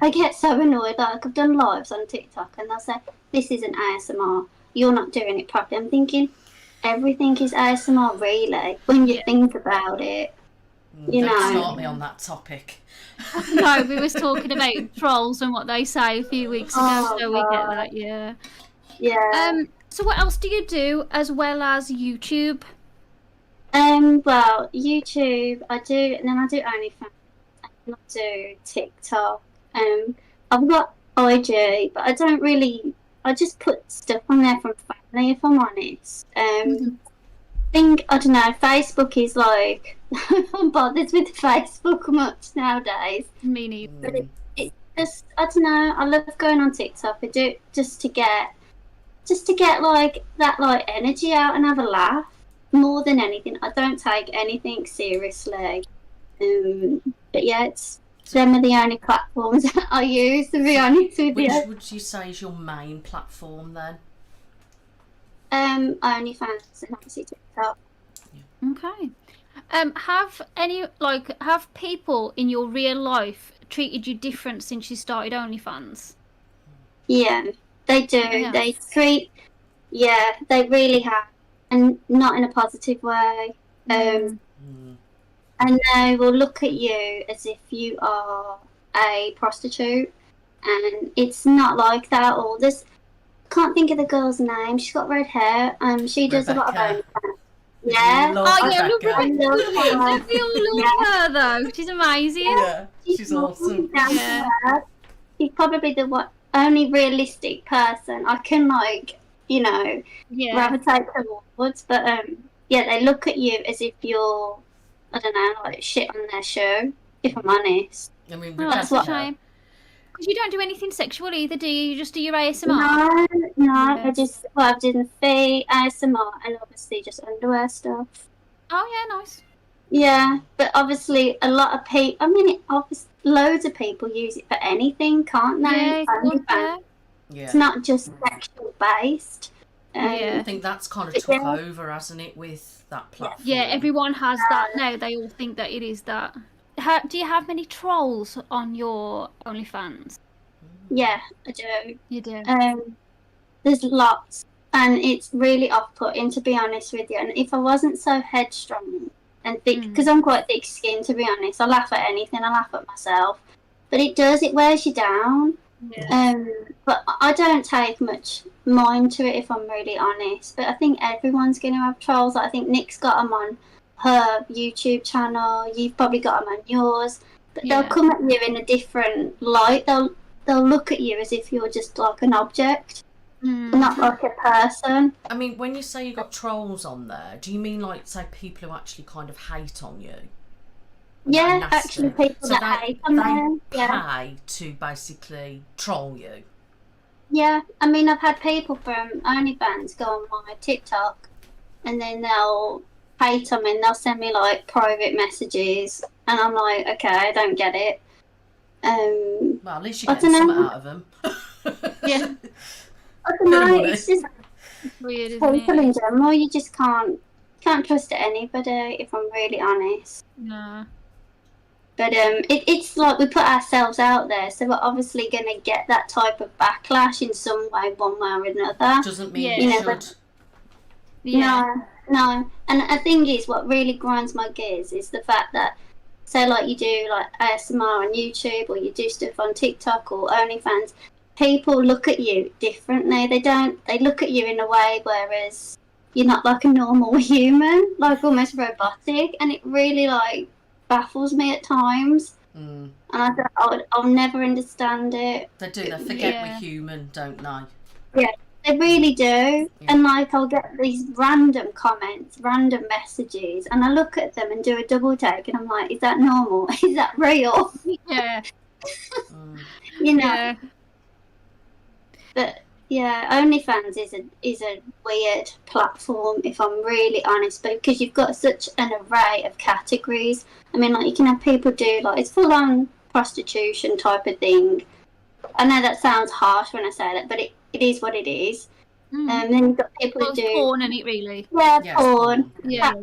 I get so annoyed. Like I've done lives on TikTok and they'll say, this isn't ASMR, you're not doing it properly. I'm thinking everything is ASMR really when you think about it. You Don't know. start me on that topic. No, we was talking about trolls and what they say a few weeks ago, so we get that, yeah. Yeah. So what else do you do as well as YouTube? Well, YouTube I do, and then I do OnlyFans, and I do TikTok. I've got IG, but I don't really. I just put stuff on there from family, if I'm honest. I don't know. Facebook is like I'm not bothered with Facebook much nowadays. Me neither. But it just, I don't know. I love going on TikTok. I do it just to get like that like energy out and have a laugh more than anything. I don't take anything seriously. But yeah, them are the only platforms that I use, to be honest with you. Which would you say is your main platform then? OnlyFans and obviously TikTok. Okay. Have people in your real life treated you different since you started OnlyFans? Yeah, they do. Yeah. They really have, and not in a positive way. And they will look at you as if you are a prostitute, and it's not like that. Or this, can't think of the girl's name. She's got red hair. She does a lot of OnlyFans. Yeah. Don't we all love her though? She's amazing. Yeah, she's awesome. Yeah. She's probably the only realistic person I can gravitate towards. But they look at you as if you're, I don't know, like shit on their show. If I'm honest. I mean, that's a shame. Because you don't do anything sexual either, do you? You just do your ASMR. No. I just I've done feet, ASMR, and obviously just underwear stuff. Oh yeah, nice. Yeah, but obviously a lot of people, I mean, obviously loads of people use it for anything, can't they? Yeah, good, yeah. It's Yeah. not just sexual based. Yeah. I think that's kind of But took yeah. over, hasn't it, with that platform? Yeah, everyone has that now. They all think that it is that. Do you have many trolls on your OnlyFans? Yeah, I do. You do. There's lots, and it's really off-putting, to be honest with you. And if I wasn't so headstrong and thick, because I'm quite thick-skinned, to be honest, I laugh at anything. I laugh at myself, but it wears you down. Yeah. But I don't take much mind to it, if I'm really honest. But I think everyone's going to have trolls. I think Nic's got them on her YouTube channel. You've probably got them on yours. But they'll come at you in a different light. They'll look at you as if you're just like an object, not like a person. I mean, when you say you got trolls on there, do you mean like, say, people who actually kind of hate on you? Yeah, actually people so that hate on them. They pay to basically troll you. Yeah, I mean, I've had people from OnlyFans go on my TikTok, and then they'll hate on me, and they'll send me like private messages, and I'm like, okay, I don't get it. Well, at least you're getting something out of them. Yeah. I don't know, it's just weird, isn't people it? in general, you just can't trust anybody, if I'm really honest. No. But it's like we put ourselves out there, so we're obviously going to get that type of backlash in some way, one way or another. Doesn't mean you should. Yeah. No. And the thing is, what really grinds my gears is the fact that, say, like you do like ASMR on YouTube, or you do stuff on TikTok or OnlyFans, people look at you differently. They look at you in a way whereas you're not like a normal human, like almost robotic, and it really like baffles me at times. And I'll never understand it. They do. They forget we're human, don't they? Yeah, they really do. And like, I'll get these random comments, random messages, and I look at them and do a double take, and I'm like, is that normal? Is that real? Yeah. You know. Yeah. But yeah, OnlyFans is a weird platform, if I'm really honest, but because you've got such an array of categories. I mean, like, you can have people do like, it's full on prostitution type of thing. I know that sounds harsh when I say that, but it is what it is. Then you've got people who do porn, isn't it, really? Yeah, porn. Yeah.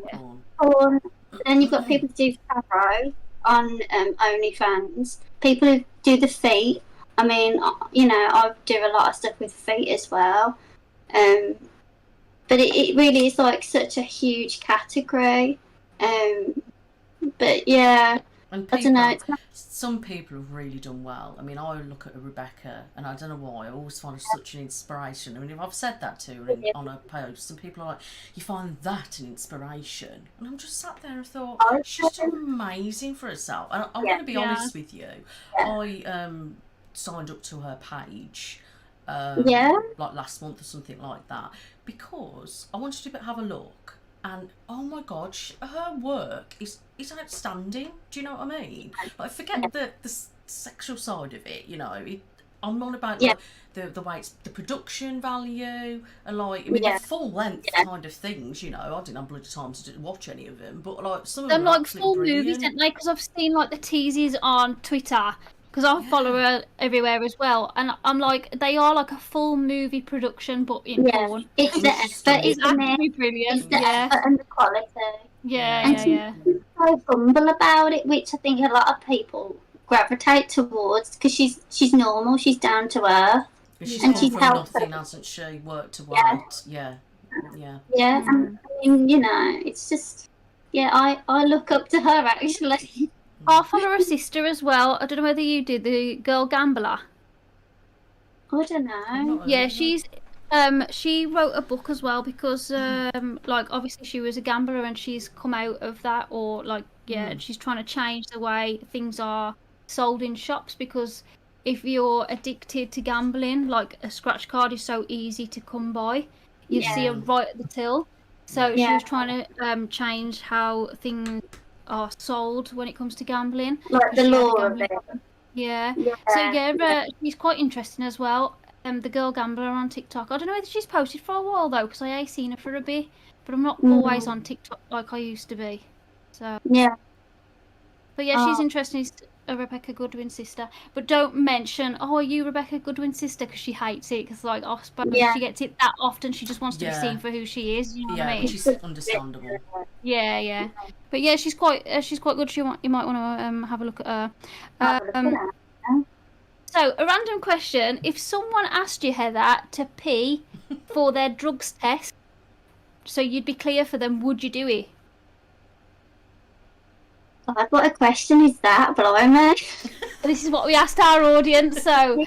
Porn. Then you've got people who do tarot on OnlyFans. People who do the feet. I mean, you know, I do a lot of stuff with feet as well. But it really is like such a huge category. But yeah, and I don't know. Some people have really done well. I mean, I look at Rebecca, and I don't know why, I always find her such an inspiration. I mean, if I've said that to her on a post, some people are like, you find that an inspiration? And I'm just sat there and thought, she's done amazing for herself. And I'm going to be honest with you. I signed up to her page like last month or something like that, because I wanted to have a look, and oh my god, her work is outstanding. Do you know what I mean? Like, forget the sexual side of it, you know. I'm on about like, the way it's the production value, and like, I mean, the full length kind of things, you know. I didn't have bloody time to watch any of them, but like some of them like absolutely full brilliant. movies, don't they? Because I've seen like the teases on Twitter, because I follow her everywhere as well, and I'm like, they are like a full movie production, but in porn. It's the effort, it's actually brilliant. It's the effort and the quality. Yeah. She's so humble about it, which I think a lot of people gravitate towards, because she's normal, she's down to earth, and she's helped nothing, hasn't she? Worked to weight, yeah. And I mean, you know, it's just, I look up to her actually. I follow her sister as well. I don't know whether you do, the girl gambler. I don't know. Yeah, she wrote a book as well, because like, obviously she was a gambler and she's come out of that, or like, she's trying to change the way things are sold in shops, because if you're addicted to gambling, like, a scratch card is so easy to come by. You see her right at the till. So she was trying to change how things are sold when it comes to gambling. Like the law of it. Yeah. So she's quite interesting as well. The girl gambler on TikTok. I don't know whether she's posted for a while though, because I ain't seen her for a bit. But I'm not always on TikTok like I used to be. So Yeah. but yeah, she's interesting. She's a Rebecca Goodwin sister. But don't mention, oh, are you Rebecca Goodwin's sister? Because she hates it. Because, like, I suppose Yeah. she gets it that often. She just wants to be Yeah. seen for who she is. You know what I mean? which is understandable. Yeah. But yeah, she's quite good. You might want to have a look at her. Have a look at that. So, a random question: if someone asked you, Heather, to pee for their drugs test, so you'd be clear for them, would you do it? God, what a question is that, blimey? This is what we asked our audience. So,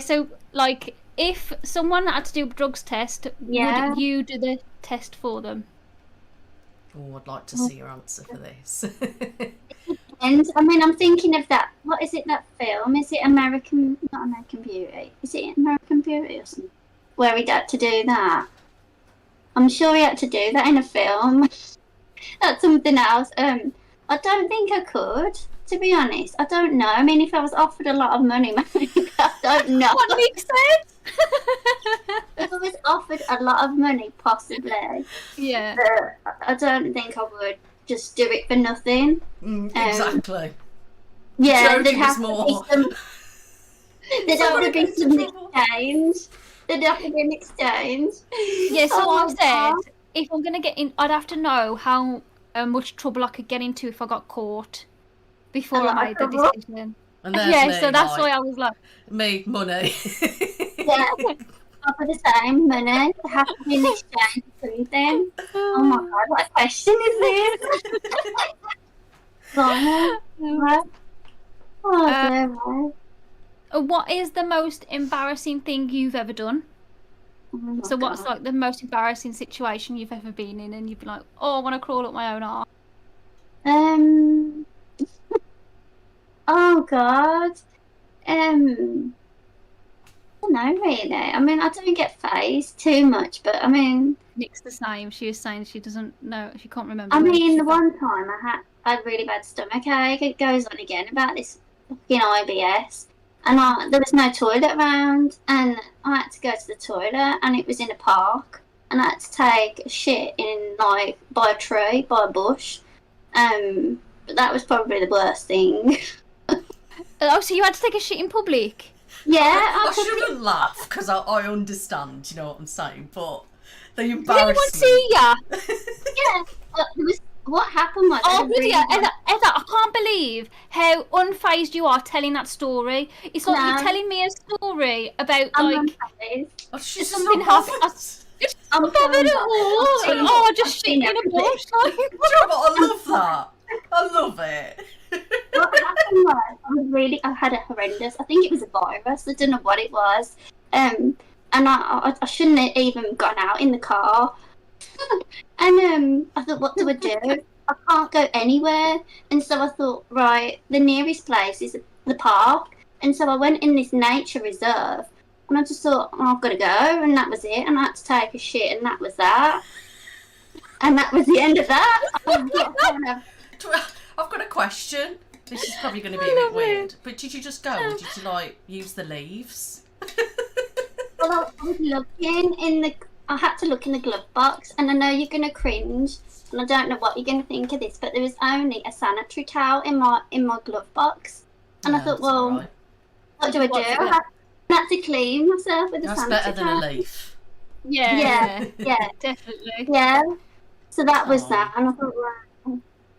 so like, if someone had to do a drugs test, would you do the test for them? Oh, I'd like to see your answer for this. And I mean, I'm thinking of that. What is it? That film? Is it American? Not American Beauty. Is it American Beauty or something? Where he had to do that. I'm sure he had to do that in a film. That's something else. I don't think I could, to be honest. I don't know. I mean, if I was offered a lot of money, maybe, I don't know. What makes sense? If I was offered a lot of money, possibly. Yeah. But I don't think I would just do it for nothing. Exactly. Yeah, there'd Jodie have was to more. be some exchange. There'd have to be an exchange. Yeah, so Oh I my said, God. if I'm going to get in, I'd have to know how much trouble I could get into if I got caught before I made the decision. And there's Yeah, me, so that's like, why I was like... me, money. Yeah, I'll put the same money. There has to be an exchange for something. Oh my God, what a question is this? Oh, dear. What is the most embarrassing thing you've ever done? Oh my So what's God. like the most embarrassing situation you've ever been in, and you'd be like, oh, I want to crawl up my own arse? Oh God. I don't know really. I mean, I don't get phased too much, but I mean, Nic's the same. She was saying she doesn't know, she can't remember. I where mean, she the felt. one time I had really bad stomachache. It goes on again about this fucking IBS, and there was no toilet around, and I had to go to the toilet, and it was in a park, and I had to take a shit in like by a tree, by a bush. But that was probably the worst thing. Oh, so you had to take a shit in public? Yeah, I shouldn't laugh because I understand, you know what I'm saying, but the Did anyone embarrassment. see ya? Yeah, what happened was. Oh, bloody hell, Heather, I can't believe how unfazed you are telling that story. It's like No. you're telling me a story about, I'm like, unfazed. Oh, she's something not happened. bothered. It's I'm not bothered at fine. all. I've And, seen- oh, I've just seen shitting in a everything. bush. Like, Do you know what? I love that. I love it. What happened was I had a horrendous. I think it was a virus. I don't know what it was. And I shouldn't have even gone out in the car. And I thought, what do I do? I can't go anywhere. And so I thought, right, the nearest place is the park. And so I went in this nature reserve. And I just thought, oh, I've got to go. And that was it. And I had to take a shit. And that was that. And that was the end of that. I've got a question. This is probably going to be a bit weird, but did you just go, or did you like use the leaves? Well, I was looking I had to look in the glove box, and I know you're gonna cringe, and I don't know what you're gonna think of this, but there was only a sanitary towel in my glove box, and I Yeah, thought, that's well, all right. what do I do? I had to clean myself with a That's sanitary better than towel. a leaf. yeah, Yeah, definitely. yeah. So that was Aw. that, and I thought, well,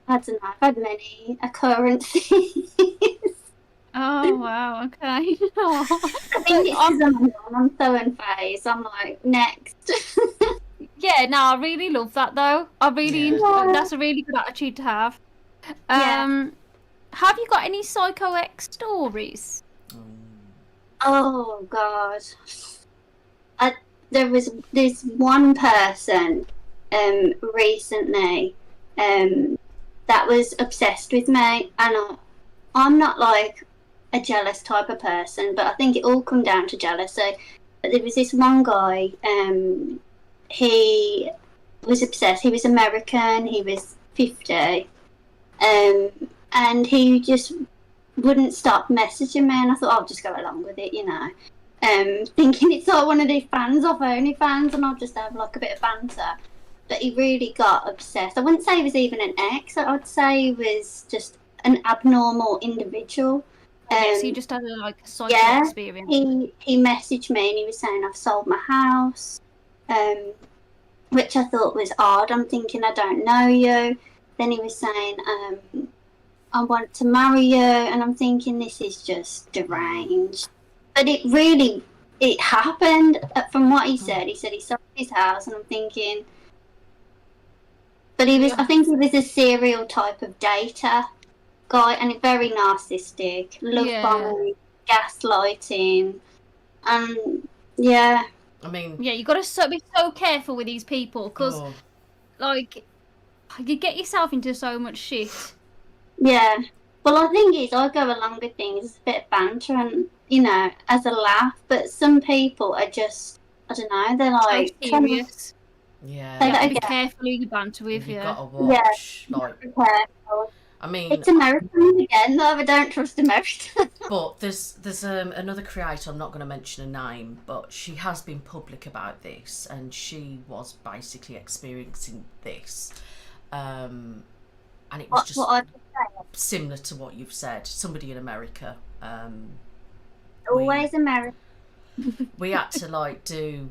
I don't know. I've had many occurrences. Oh, wow, okay. I think it's because I'm so unfazed. I'm like, next. Yeah, no, I really love that though. I really, Yeah. that's a really good attitude to have. Yeah. Have you got any Psycho X stories? Oh God. There's one person recently that was obsessed with me, and I'm not like a jealous type of person, but I think it all come down to jealousy. But there was this one guy, he was obsessed. He was American, he was 50, and he just wouldn't stop messaging me, and I thought I'll just go along with it, you know, thinking it's like one of these fans off OnlyFans, and I'll just have like a bit of banter. but he really got obsessed. I wouldn't say he was even an ex. I'd say he was just an abnormal individual. So you just had a psycho experience. He messaged me and he was saying, I've sold my house, which I thought was odd. I'm thinking, I don't know you. Then he was saying, I want to marry you, and I'm thinking, this is just deranged. But it happened. From what he said he sold his house, and I'm thinking, but I think he was a serial type of dater guy, and very narcissistic, love bombing, gaslighting, and I mean, you got to be so careful with these people, because you get yourself into so much shit. Yeah. Well, I think I go along with things as a bit of banter and, as a laugh, but some people are just, I don't know, they're like... So serious. Yeah. You have to be careful who you banter with, You've got to watch, be careful. I mean... It's American again, though, I don't trust Americans. But there's another creator, I'm not going to mention a name, but she has been public about this, and she was basically experiencing this. And it was similar to what you've said. Somebody in America. Always America. We had to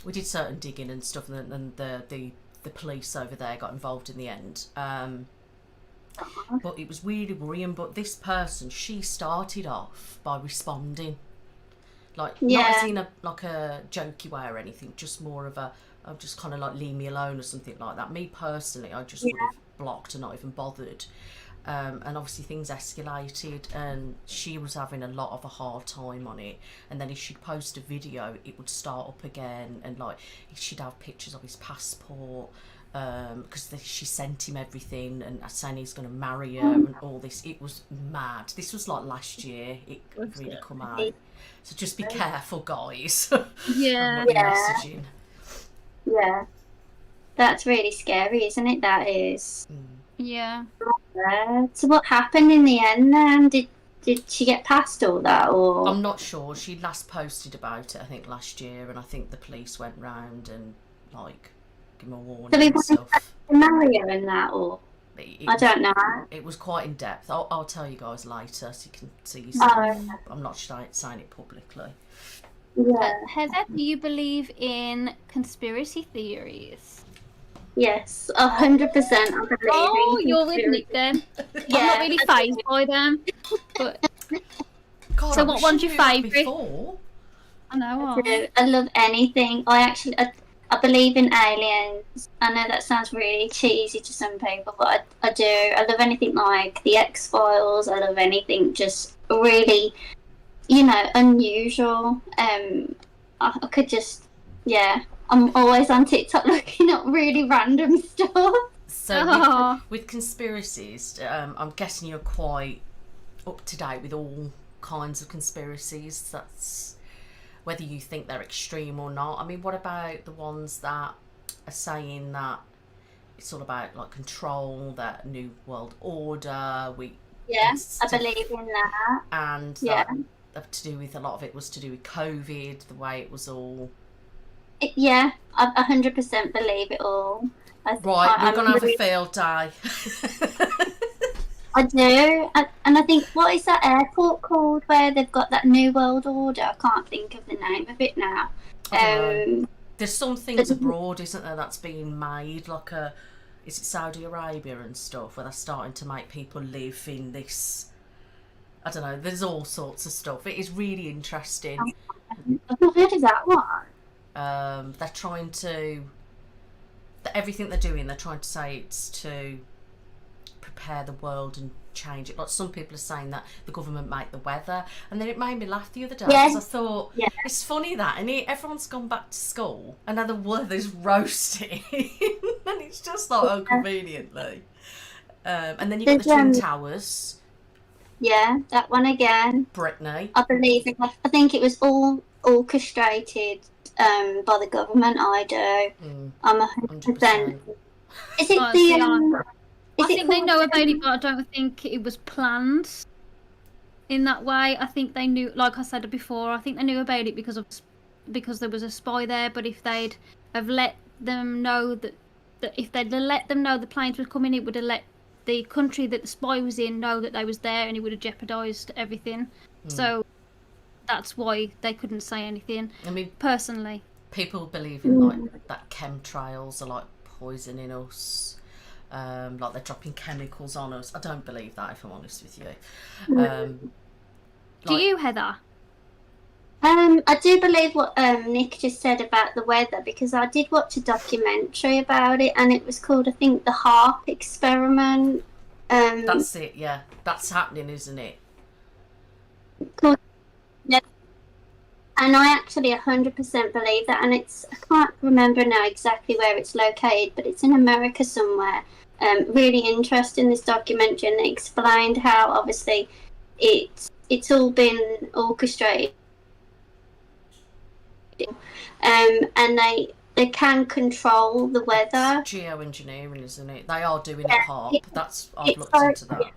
we did certain digging and stuff, and the police over there got involved in the end. But it was really worrying. But this person, she started off by responding, not as in a jokey way or anything, just more of a just kind of leave me alone or something like that. Me personally, I just would have blocked and not even bothered. And obviously things escalated, and she was having a lot of a hard time on it. And then if she'd post a video, it would start up again, and she'd have pictures of his passport, because she sent him everything, and saying he's going to marry her and all this. It was mad. This was last year. It really come out. So just be careful, guys. Yeah. What you're messaging. Yeah. That's really scary, isn't it? That is. Yeah. So what happened in the end then? Did she get past all that, or? I'm not sure. She last posted about it, I think, last year, and I think the police went round and give them a warning and stuff. To marry her and that, or? I don't know. It was quite in depth. I'll tell you guys later so you can see yourself. I'm not saying it publicly. Yeah. Heather, do you believe in conspiracy theories? Yes, 100% I believe. Oh, you're with Nic then. Yeah. I'm not really fazed by them. But... God, so what one's your favourite? I know. I love anything. I believe in aliens. I know that sounds really cheesy to some people, but I do. I love anything like the X-Files. I love anything just really, unusual. I could just, I'm always on TikTok looking up really random stuff. So with conspiracies, I'm guessing you're quite up to date with all kinds of conspiracies. That's whether you think they're extreme or not. I mean, what about the ones that are saying that it's all about control, that new world order? I believe in that. And that to do with, a lot of it was to do with COVID, the way it was all. I 100% believe it all. We're going to have a field day. I do, and I think, what is that airport called where they've got that New World Order? I can't think of the name of it now. There's some things abroad, isn't there, that's being made, is it Saudi Arabia and stuff, where they're starting to make people live in this, I don't know, there's all sorts of stuff. It is really interesting. I've not heard of that one. They're trying to, everything they're doing, they're trying to say it's to prepare the world and change it. Some people are saying that the government make the weather, and then it made me laugh the other day because I thought it's funny that, and everyone's gone back to school and now the weather's roasting and it's just conveniently. And then you've got the Twin Towers. Yeah, that one again. Brittany. I believe it. I think it was all orchestrated by the government. I do. I'm 100%. Is it I think they know about it, but I don't think it was planned in that way. I think they knew, like I said before, I think they knew about it because there was a spy there. But if they'd have let them know that if they'd let them know the planes were coming, it would have let the country that the spy was in know that they was there, and it would have jeopardised everything. So that's why they couldn't say anything. I mean, personally, people believe in like that chemtrails are like poisoning us, like they're dropping chemicals on us. I don't believe that, if I'm honest with you. Do you, Heather? I do believe what Nic just said about the weather, because I did watch a documentary about it, and it was called, I think, the HARP experiment. That's it, yeah. That's happening, isn't it? Called, yeah. And I actually 100% believe that, and I can't remember now exactly where it's located, but it's in America somewhere. Really interesting, this documentary, and they explained how obviously it's all been orchestrated. And they can control the weather. It's geoengineering, isn't it? They are doing it hard. I've looked into that.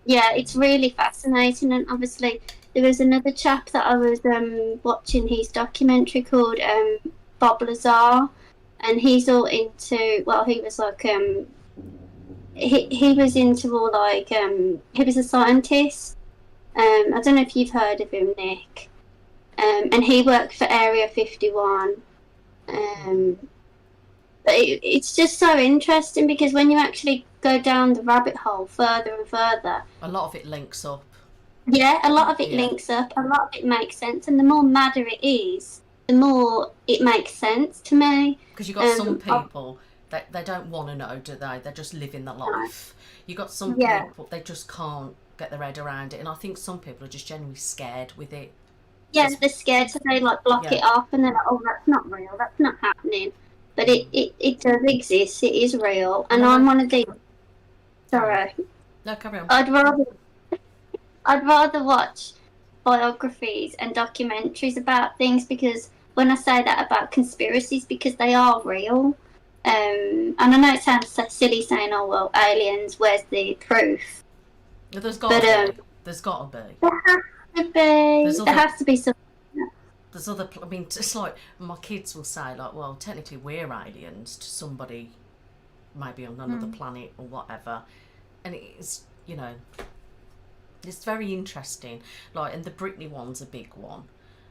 Yeah, it's really fascinating. And obviously there was another chap that I was watching his documentary called Bob Lazar, and he's all into, well, he was like he was into all like he was a scientist. I don't know if you've heard of him, Nic. And he worked for Area 51. But it's just so interesting, because when you actually go down the rabbit hole further and further, a lot of it links up. Yeah, a lot of it links up. A lot of it makes sense. And the more madder it is, the more it makes sense to me. Because you've got some people that they don't want to know, do they? They're just living the life. You've got some people, they just can't get their head around it. And I think some people are just genuinely scared with it. Yeah, they're scared, so they like block it off, and they're like, "Oh, that's not real. That's not happening." But it does exist. It is real, and I'm one of these. Sorry. No, carry on. I'd rather watch biographies and documentaries about things, because when I say that about conspiracies, because they are real. And I know it sounds so silly saying, "Oh well, aliens. Where's the proof?" There's got to be. There's got to be. There has to be something. There's other. I mean, it's like my kids will say, like, "Well, technically we're aliens to somebody, maybe on another planet or whatever," and it's, you know, it's very interesting. Like, and the Britney one's a big one.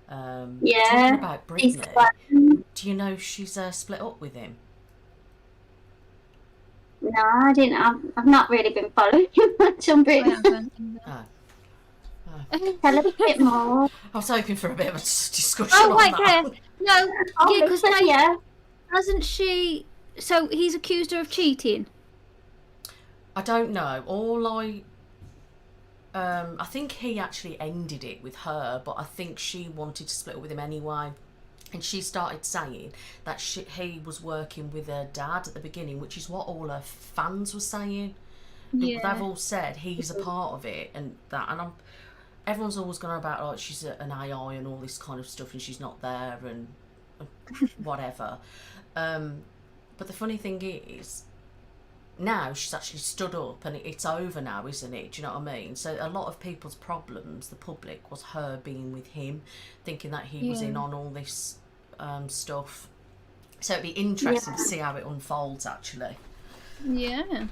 Talking about Britney, do you know she's split up with him? No, I didn't. I've not really been following him much on Britney. Tell us a bit more. I was hoping for a bit of a discussion on that. No, because hasn't she? So he's accused her of cheating. I don't know. I think he actually ended it with her, but I think she wanted to split up with him anyway. And she started saying that he was working with her dad at the beginning, which is what all her fans were saying. Yeah. They've all said he's a part of it and that. And everyone's always going about, like, she's an AI and all this kind of stuff, and she's not there and whatever. But the funny thing is, now she's actually stood up, and it's over now, isn't it? Do you know what I mean? So a lot of people's problems, the public, was her being with him, thinking that he was in on all this stuff. So it'd be interesting to see how it unfolds, actually. Yeah.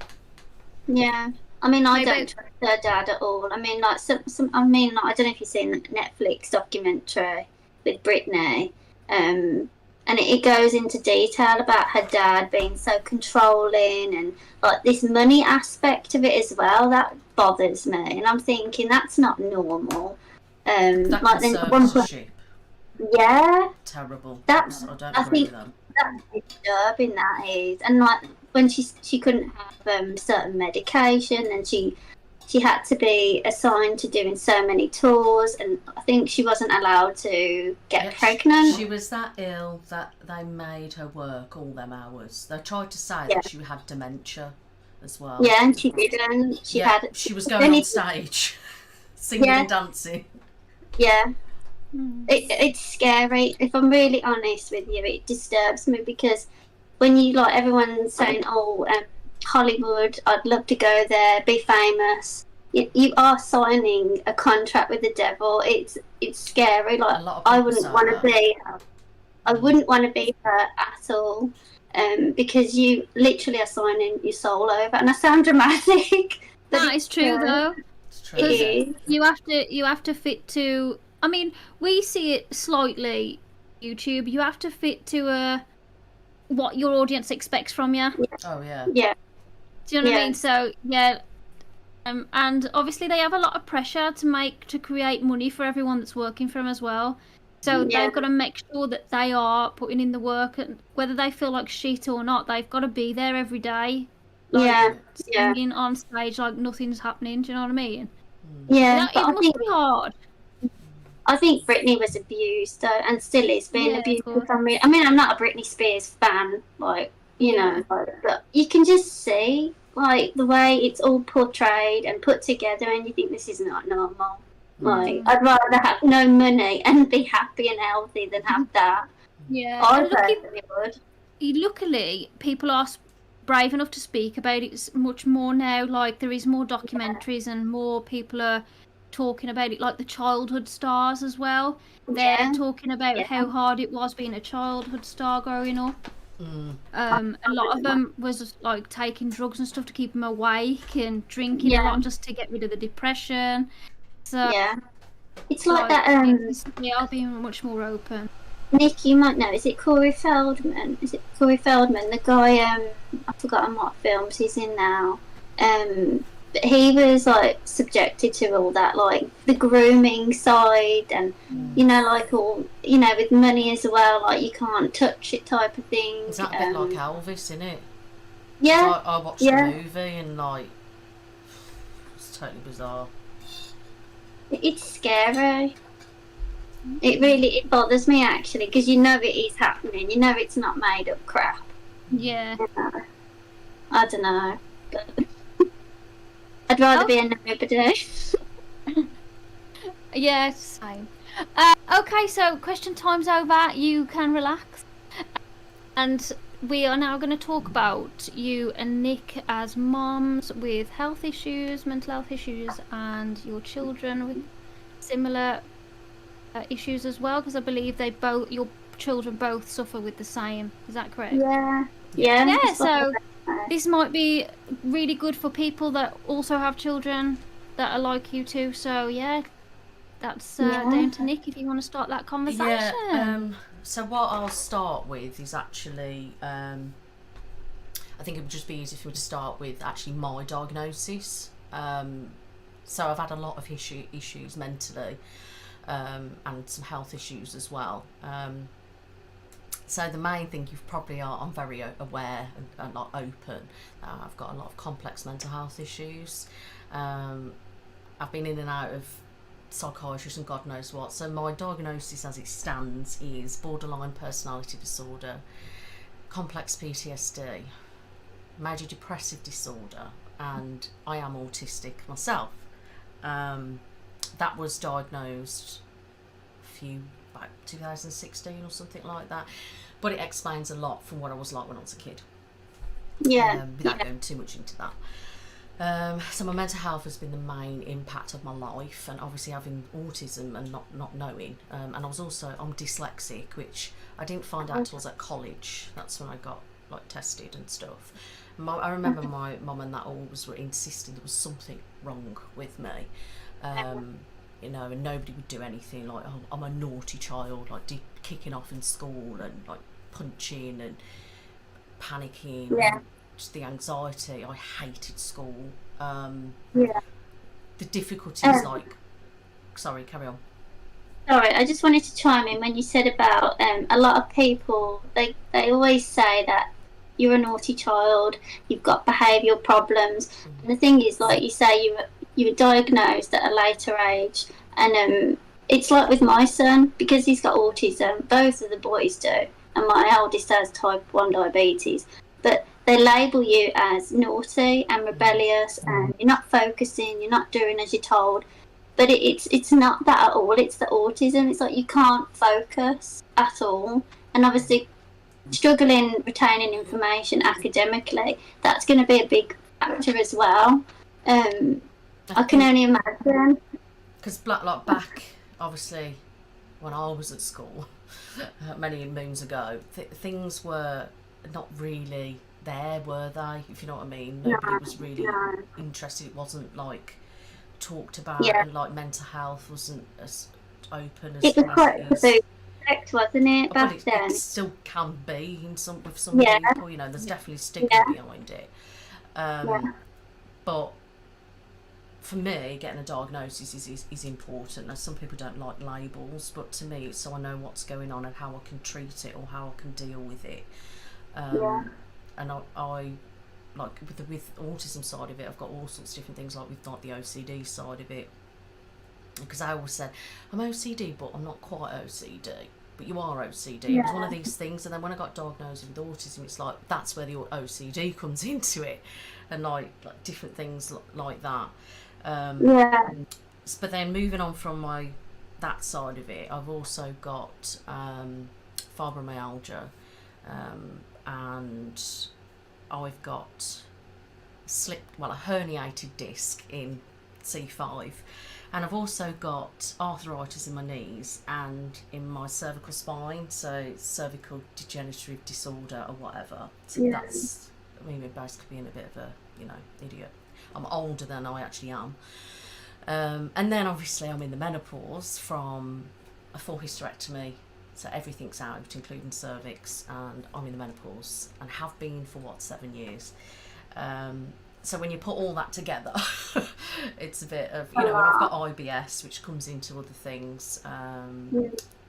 I mean, I don't trust her dad at all. I mean, like I don't know if you've seen the Netflix documentary with Britney, and it goes into detail about her dad being so controlling, and like this money aspect of it as well. That bothers me, and I'm thinking that's not normal. That like conservatorship. Yeah. Terrible. I don't agree with them. That's disturbing, that is. And like when she couldn't have certain medication, and she had to be assigned to doing so many tours, and I think she wasn't allowed to get pregnant. She was that ill that they made her work all them hours. They tried to say that she had dementia as well. Yeah, and she didn't. She was going on stage singing and dancing. Yeah. It's scary. If I'm really honest with you, it disturbs me, because when you, like, everyone's saying, Hollywood, I'd love to go there, be famous. You are signing a contract with the devil. It's scary. Like, I wouldn't want to be. I wouldn't want to be her at all, because you literally are signing your soul over. And I sound dramatic, but That is true, though. It's true. it Yeah. is. You have to fit to. I mean, we see it slightly. YouTube. You have to fit to what your audience expects from you. Oh yeah. Yeah, Do you know what I Yeah. mean? So yeah. And obviously they have a lot of pressure to create money for everyone that's working for them as well. So Yeah. they've got to make sure that they are putting in the work, and whether they feel like shit or not, they've got to be there every day, like yeah, yeah, singing on stage like nothing's happening. Do you know what I mean? yeah. It But must be hard. I think Britney was abused, and still is being Yeah, of abused for course. some reason. I mean, I'm not a Britney Spears fan, like, you know, but you can just see, like, the way it's all portrayed and put together, and you think this is not normal. Like, I'd rather have no money and be happy and healthy than have that. Yeah. I And personally would. luckily, people are brave enough to speak about it much more now. Like, there is more documentaries and more people are talking about it, like the childhood stars as well. They're Yeah. talking about Yeah. how hard it was being a childhood star growing up. A lot of them was just, like, taking drugs and stuff to keep them awake and drinking a lot just to get rid of the depression. So Yeah. It's like that, they are being much more open. Nick, you might know, is it Corey Feldman? Is it Corey Feldman? The guy, I've forgotten what films he's in now. But he was, like, subjected to all that, like, the grooming side and, you know, like, all, you know, with money as well, like, you can't touch it type of thing. Is that a bit like Elvis, isn't it? Yeah. I watched the movie and, like, it's totally bizarre. It's scary. It bothers me, actually, because you know it is happening. You know it's not made up crap. Yeah. You know. I don't know. But I'd rather be a nobody. Yeah, same. Okay, so question time's over. You can relax. And we are now going to talk about you and Nick as moms with health issues, mental health issues, and your children with similar issues as well, because I believe your children both suffer with the same. Is that correct? Yeah. Yeah, so this might be really good for people that also have children that are like you too. So yeah, that's down to Nick if you want to start that conversation. Yeah. So what I'll start with is actually, I think it would just be easy for me to start with actually my diagnosis. So I've had a lot of issues mentally, and some health issues as well. So the main thing you probably are, I'm very aware and not open. I've got a lot of complex mental health issues. I've been in and out of psychiatrists and God knows what. So my diagnosis as it stands is borderline personality disorder, complex PTSD, major depressive disorder, and I am autistic myself. That was diagnosed about 2016 or something like that, but it explains a lot from what I was like when I was a kid. Without going too much into that. So my mental health has been the main impact of my life, and obviously having autism and not knowing, and I'm dyslexic, which I didn't find out until I was at college. That's when I got, like, tested and stuff. I remember my mum and that always were insisting there was something wrong with me, you know, and nobody would do anything. Like, oh, I'm a naughty child, like kicking off in school and like punching and panicking. And just the anxiety. I hated school. The difficulties, like, sorry, carry on. Sorry, I just wanted to chime in when you said about a lot of people, they always say that you're a naughty child, you've got behavioural problems. And the thing is, like you say, you were diagnosed at a later age, and it's like with my son, because he's got autism, both of the boys do, and my eldest has type 1 diabetes, but they label you as naughty and rebellious, and you're not focusing, you're not doing as you're told. But it's not that at all. It's the autism. It's like you can't focus at all, and obviously struggling retaining information academically, that's going to be a big factor as well. I can only imagine. Because back obviously when I was at school, many moons ago, things were not really there, were they? If you know what I mean. Nobody was really interested. It wasn't like talked about, and like mental health wasn't as open as it was quite it is. subject, wasn't it, back then? It still can be with some people. You know, there's definitely stigma behind it. But for me, getting a diagnosis is important. Now, some people don't like labels, but to me, it's so I know what's going on and how I can treat it or how I can deal with it. And I like with autism side of it, I've got all sorts of different things, like with like the OCD side of it. Because I always said, I'm OCD, but I'm not quite OCD. But you are OCD. It was one of these things. And then when I got diagnosed with autism, it's like that's where the OCD comes into it, and like different things like that. But then moving on from that side of it, I've also got fibromyalgia, and I've got a herniated disc in C5, and I've also got arthritis in my knees and in my cervical spine, so cervical degenerative disorder or whatever. So that's, I mean, basically being a bit of a, idiot. I'm older than I actually am. And then obviously I'm in the menopause from a full hysterectomy, so everything's out, including cervix, and I'm in the menopause and have been for 7 years. So when you put all that together, it's a bit of, and I've got IBS, which comes into other things.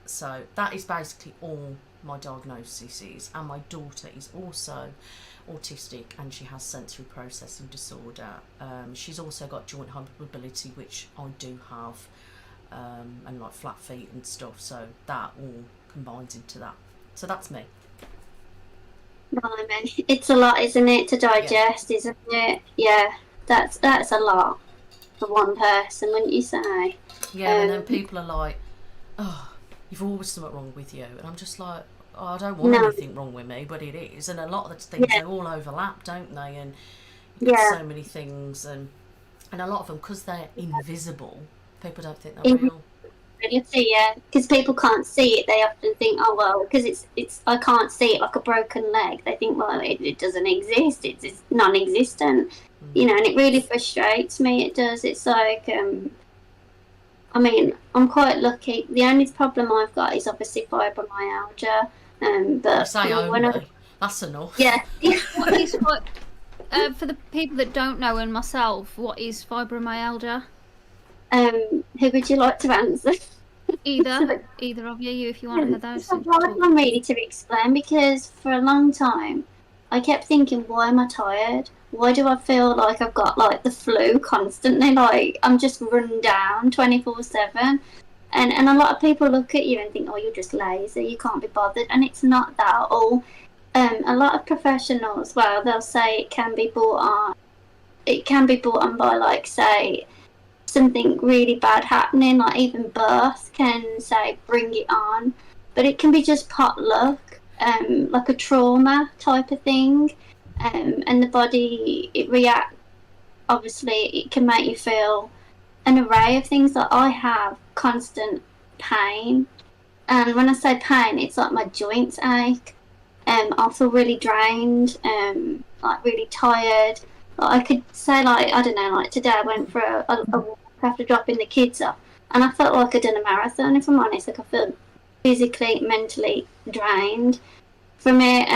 So that is basically all my diagnosis is. And my daughter is also autistic, and she has sensory processing disorder. She's also got joint hypermobility, which I do have, and like flat feet and stuff. So that all combines into that. So that's me. Blimey. It's a lot, isn't it, to digest, isn't it? Yeah, that's a lot for one person, wouldn't you say? Yeah, and then people are like, oh, you've always something wrong with you. And I'm just like, oh, I don't want anything wrong with me, but it is. And a lot of the things, they all overlap, don't they? And you get so many things, and a lot of them, because they're invisible, people don't think they're real. Because people can't see it, they often think, oh well, because it's I can't see it, like a broken leg, they think, well, it doesn't exist, it's non-existent, and it really frustrates me. It does. It's like I mean, I'm quite lucky. The only problem I've got is obviously fibromyalgia, but say only. That's enough. What for the people that don't know, and myself, what is fibromyalgia? Who would you like to answer? Either of you, if you want to those. It's a hard one really to explain, because for a long time I kept thinking, why am I tired? Why do I feel like I've got like the flu constantly? Like I'm just run down 24/7, and a lot of people look at you and think, oh, you're just lazy, you can't be bothered, and it's not that at all. A lot of professionals, well, they'll say it can be brought on by, like, say, something really bad happening, like even birth can say bring it on, but it can be just pot luck, like a trauma type of thing, and the body, it reacts. Obviously it can make you feel an array of things. Like I have constant pain, and when I say pain, it's like my joints ache, I feel really drained, like really tired. I could say, like, I don't know, like today I went for a walk after dropping the kids off, and I felt like I'd done a marathon, if I'm honest. Like I feel physically, mentally drained from it,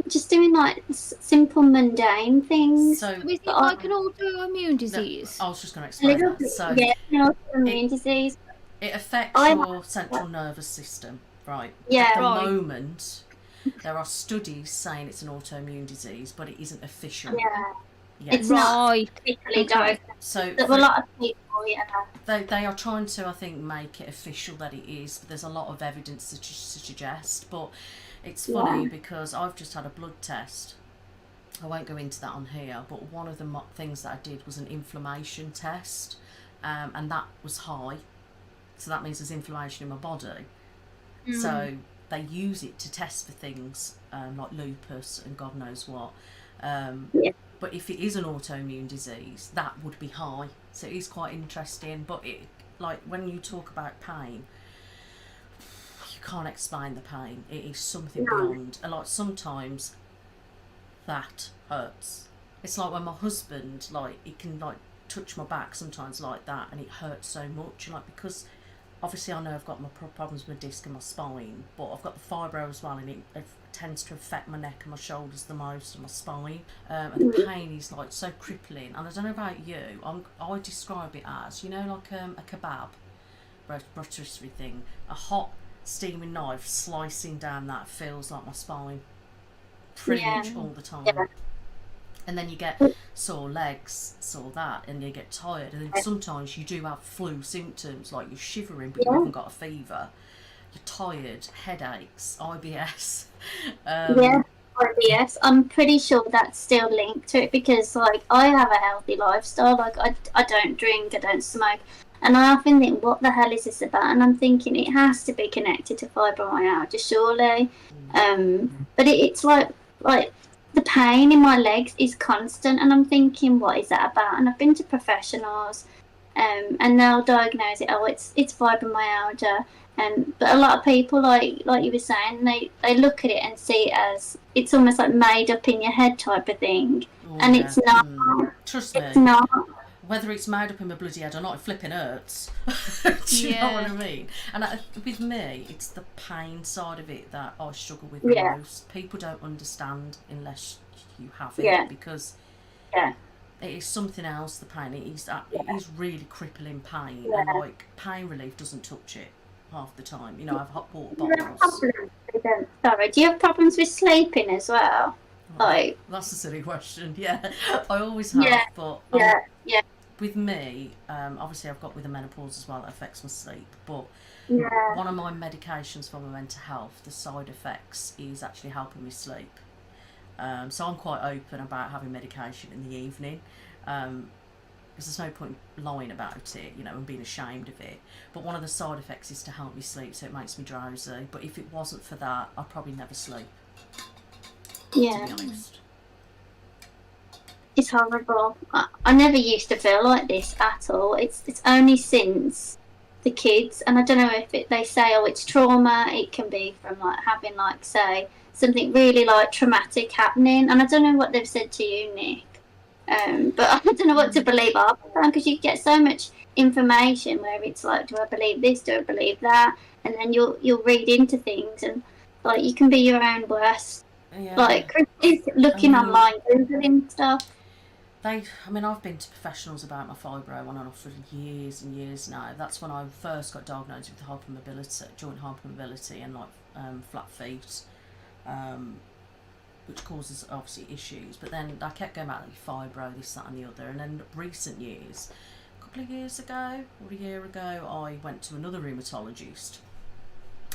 just doing like simple mundane things. So is it like an autoimmune disease? No, I was just going to explain that. So yeah, an autoimmune disease. It affects your central nervous system, right? Yeah. At the moment, there are studies saying it's an autoimmune disease, but it isn't official. Yeah. Yes. It's not particularly diagnosed. So there's a lot of people, they are trying to, I think, make it official that it is, but there's a lot of evidence to suggest. But it's funny because I've just had a blood test. I won't go into that on here, but one of the things that I did was an inflammation test, and that was high. So that means there's inflammation in my body. So they use it to test for things like lupus and God knows what. But if it is an autoimmune disease, that would be high. So it is quite interesting. But it, like when you talk about pain, can't explain the pain. It is something beyond. And like sometimes that hurts. It's like when my husband, like, he can like touch my back sometimes like that, and it hurts so much. And like, because obviously I know I've got my problems with my disc and my spine, but I've got the fibro as well, and it tends to affect my neck and my shoulders the most, and my spine. And the pain is like so crippling. And I don't know about you, I describe it as, you know, like a kebab, rotisserie thing, a hot steaming knife slicing down that feels like my spine pretty much all the time. And then you get sore legs, sore that, and you get tired, and then sometimes you do have flu symptoms, like you're shivering but you haven't got a fever, you're tired, headaches, IBS. IBS. I'm pretty sure that's still linked to it, because like I have a healthy lifestyle, like I don't drink, I don't smoke. And I often think, what the hell is this about? And I'm thinking it has to be connected to fibromyalgia, surely. But it's like the pain in my legs is constant, and I'm thinking, what is that about? And I've been to professionals, and they'll diagnose it. Oh, it's fibromyalgia. But a lot of people, like you were saying, they look at it and see it as it's almost like made up in your head type of thing, and it's not. Trust me. It's not. Whether it's made up in my bloody head or not, it flipping hurts. Do you know what I mean? And with me, it's the pain side of it that I struggle with the most. People don't understand unless you have it, because it is something else, the pain. It is really crippling pain, and like pain relief doesn't touch it half the time. You know, I've hot water bottles. Do you have problems with sleeping as well? Like, that's a silly question. Yeah, I always have, but with me, obviously I've got with the menopause as well, that affects my sleep, but one of my medications for my mental health, the side effects is actually helping me sleep. So I'm quite open about having medication in the evening, because there's no point lying about it, you know, and being ashamed of it. But one of the side effects is to help me sleep, so it makes me drowsy. But if it wasn't for that, I'd probably never sleep, to be honest. It's horrible. I never used to feel like this at all. It's only since the kids, and I don't know if they say, oh, it's trauma. It can be from like having, like, say, something really like traumatic happening. And I don't know what they've said to you, Nick, but I don't know what to believe half the time, because you get so much information where it's like, do I believe this? Do I believe that? And then you'll read into things, and like you can be your own worst. Like looking online, googling stuff. I've been to professionals about my fibro on and off for years and years now. That's when I first got diagnosed with hypermobility, joint hypermobility, and like flat feet, which causes obviously issues. But then I kept going back like fibro, this, that, and the other. And then recent years, a couple of years ago or a year ago, I went to another rheumatologist,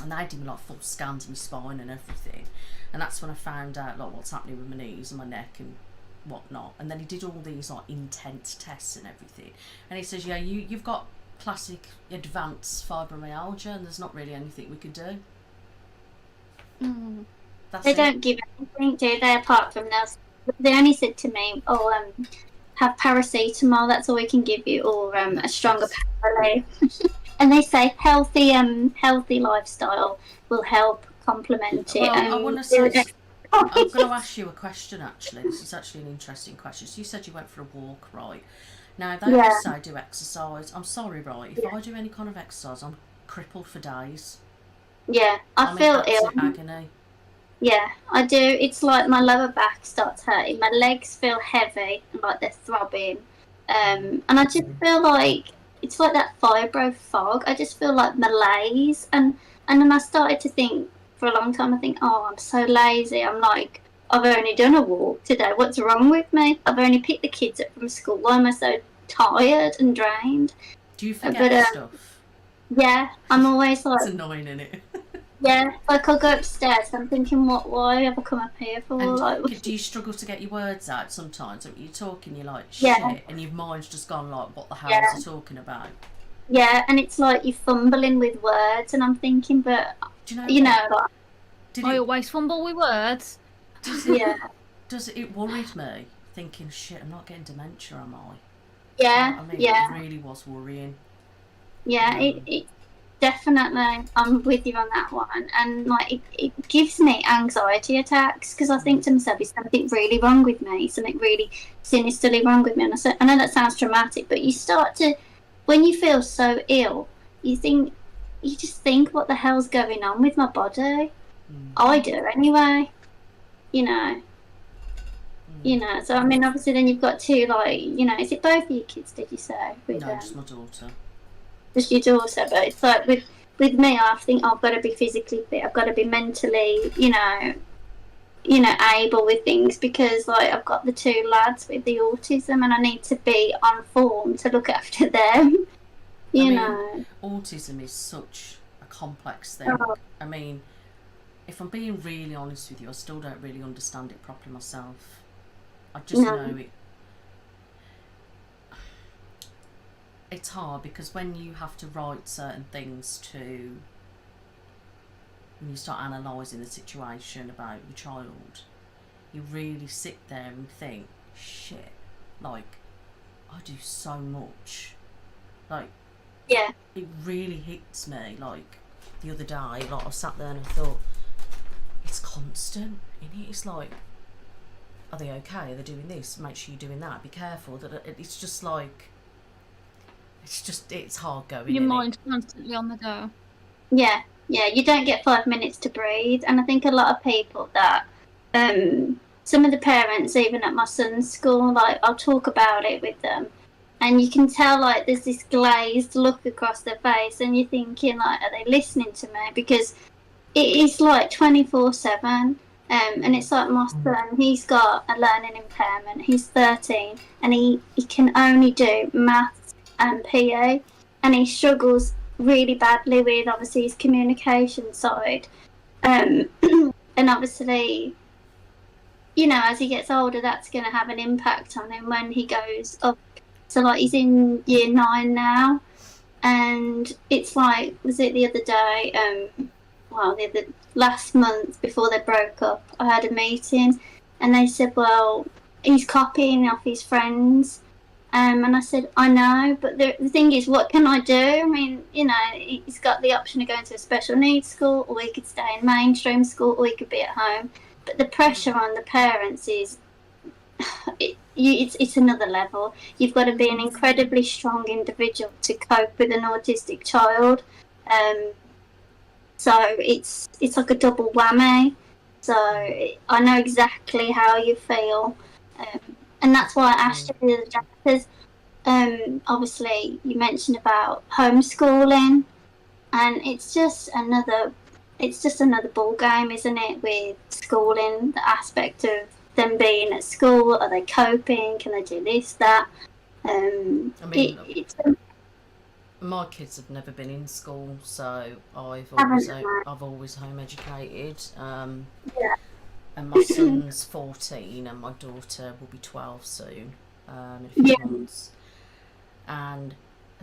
and they did me like full scans of my spine and everything. And that's when I found out like what's happening with my knees and my neck and whatnot. And then he did all these like intense tests and everything, and he says, yeah, you've got classic advanced fibromyalgia, and there's not really anything we could do. They don't give anything, do they, apart from this? They only said to me, have paracetamol, that's all we can give you, or a stronger pain relief. And they say healthy lifestyle will help complement it. Well, I want to say, I'm going to ask you a question, actually. This is actually an interesting question. So you said you went for a walk, right? Now, they always say do exercise. I'm sorry, right? If I do any kind of exercise, I'm crippled for days. Yeah, I feel ill. Agony. Yeah, I do. It's like my lower back starts hurting. My legs feel heavy, and like they're throbbing. And I just feel like it's like that fibro fog. I just feel like malaise. And then I started to think, for a long time, I think, oh, I'm so lazy. I'm like, I've only done a walk today. What's wrong with me? I've only picked the kids up from school. Why am I so tired and drained? Do you forget stuff? Yeah, I'm always like... It's annoying, isn't it? Yeah, like I'll go upstairs and I'm thinking, why have I come up here for? And like, do you struggle to get your words out sometimes? Like, you're talking, you're like, shit, and your mind's just gone like, what the hell is he talking about? Yeah, and it's like you're fumbling with words, and I'm thinking, but... Do you know like, I always fumble with words. It worried me, thinking, shit, I'm not getting dementia, am I? Yeah, You know what I mean? It really was worrying. Yeah, definitely, I'm with you on that one. And like, it gives me anxiety attacks because I think to myself, is something really wrong with me? Something really sinisterly wrong with me? And I know that sounds dramatic, but you start to, when you feel so ill, you just think, what the hell's going on with my body? I do anyway. You know. So I mean, obviously, then you've got two, like, is it both of your kids? Did you say? No, just my daughter. Just your daughter, but it's like with me, I think I've got to be physically fit. I've got to be mentally, able with things, because like I've got the two lads with the autism, and I need to be on form to look after them. You know, autism is such a complex thing. I mean, if I'm being really honest with you, I still don't really understand it properly myself. I just know it. It's hard because when you have to write certain things when you start analysing the situation about your child, you really sit there and think, shit, like, I do so much. Like, yeah, it really hits me. Like, the other day, like, I sat there and I thought, it's constant, isn't it? It's like, are they okay? Are they doing this? Make sure you're doing that. Be careful. It's just like, it's hard going. Your mind's constantly on the go. Yeah, you don't get 5 minutes to breathe. And I think a lot of people that, some of the parents, even at my son's school, like, I'll talk about it with them, and you can tell, like, there's this glazed look across their face, and you're thinking, like, are they listening to me? Because it is like 24/7. And it's like my son, he's got a learning impairment. He's 13, and he can only do maths and PE, and he struggles really badly with, obviously, his communication side. And obviously, as he gets older, that's going to have an impact on him when he goes up. So, like, he's in year 9 now, and it's like, was it the other day? The last month before they broke up, I had a meeting, and they said, well, he's copying off his friends. And I said, I know, but the thing is, what can I do? I mean, he's got the option of going to a special needs school, or he could stay in mainstream school, or he could be at home. But the pressure on the parents is, it's another level. You've got to be an incredibly strong individual to cope with an autistic child. So it's like a double whammy. So I know exactly how you feel. And that's why I asked you the other day, because obviously you mentioned about homeschooling, and it's just another ball game, isn't it, with schooling, the aspect of them being at school. Are they coping? Can they do this, that? My kids have never been in school, so I've always home educated. And my son's 14, and my daughter will be 12 soon, in a few months. And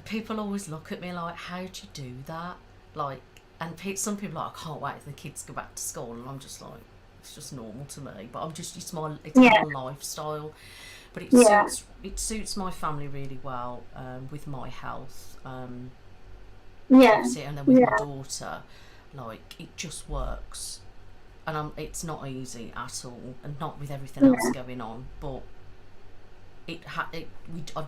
people always look at me like, how do you do that? Like, and some people are like, I can't wait for the kids to go back to school, and I'm just like, it's just normal to me. But it's my lifestyle. But it suits my family really well, with my health. Obviously, and then with my daughter, like, it just works. And it's not easy at all, and not with everything else going on. But I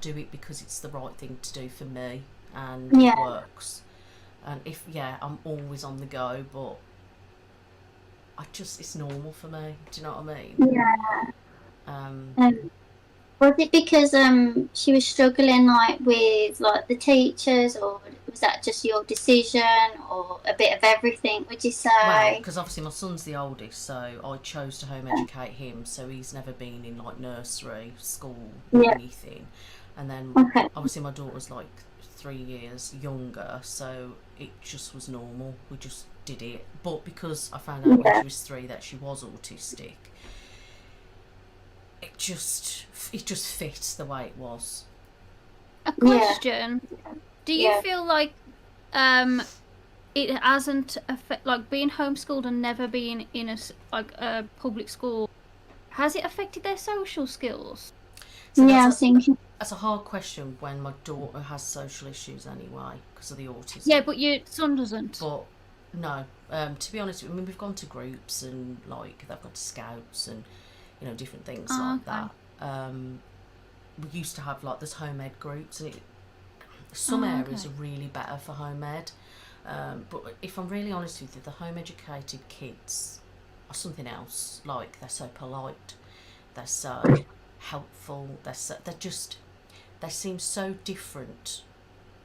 do it because it's the right thing to do for me, and it works. And I'm always on the go, but it's normal for me. Do you know what I mean? Was it because she was struggling, like, with, like, the teachers, or was that just your decision, or a bit of everything, would you say? Well, because obviously my son's the oldest, so I chose to home educate him, so he's never been in, like, nursery, school, or anything. And then obviously my daughter's like 3 years younger, so it just was normal. We just did it. But because I found out when she was 3 that she was autistic, it just fit the way it was. A question: do you feel like it hasn't like being homeschooled and never being in a public school, has it affected their social skills? So I was thinking That's a hard question when my daughter has social issues anyway because of the autism. Yeah, but your son doesn't. But no, to be honest, I mean, we've gone to groups and like they've gone to scouts and different things like that. We used to have like there's home ed groups, and some areas are really better for home ed. But if I'm really honest with you, the home educated kids are something else. Like they're so polite, they're so helpful, they seem so different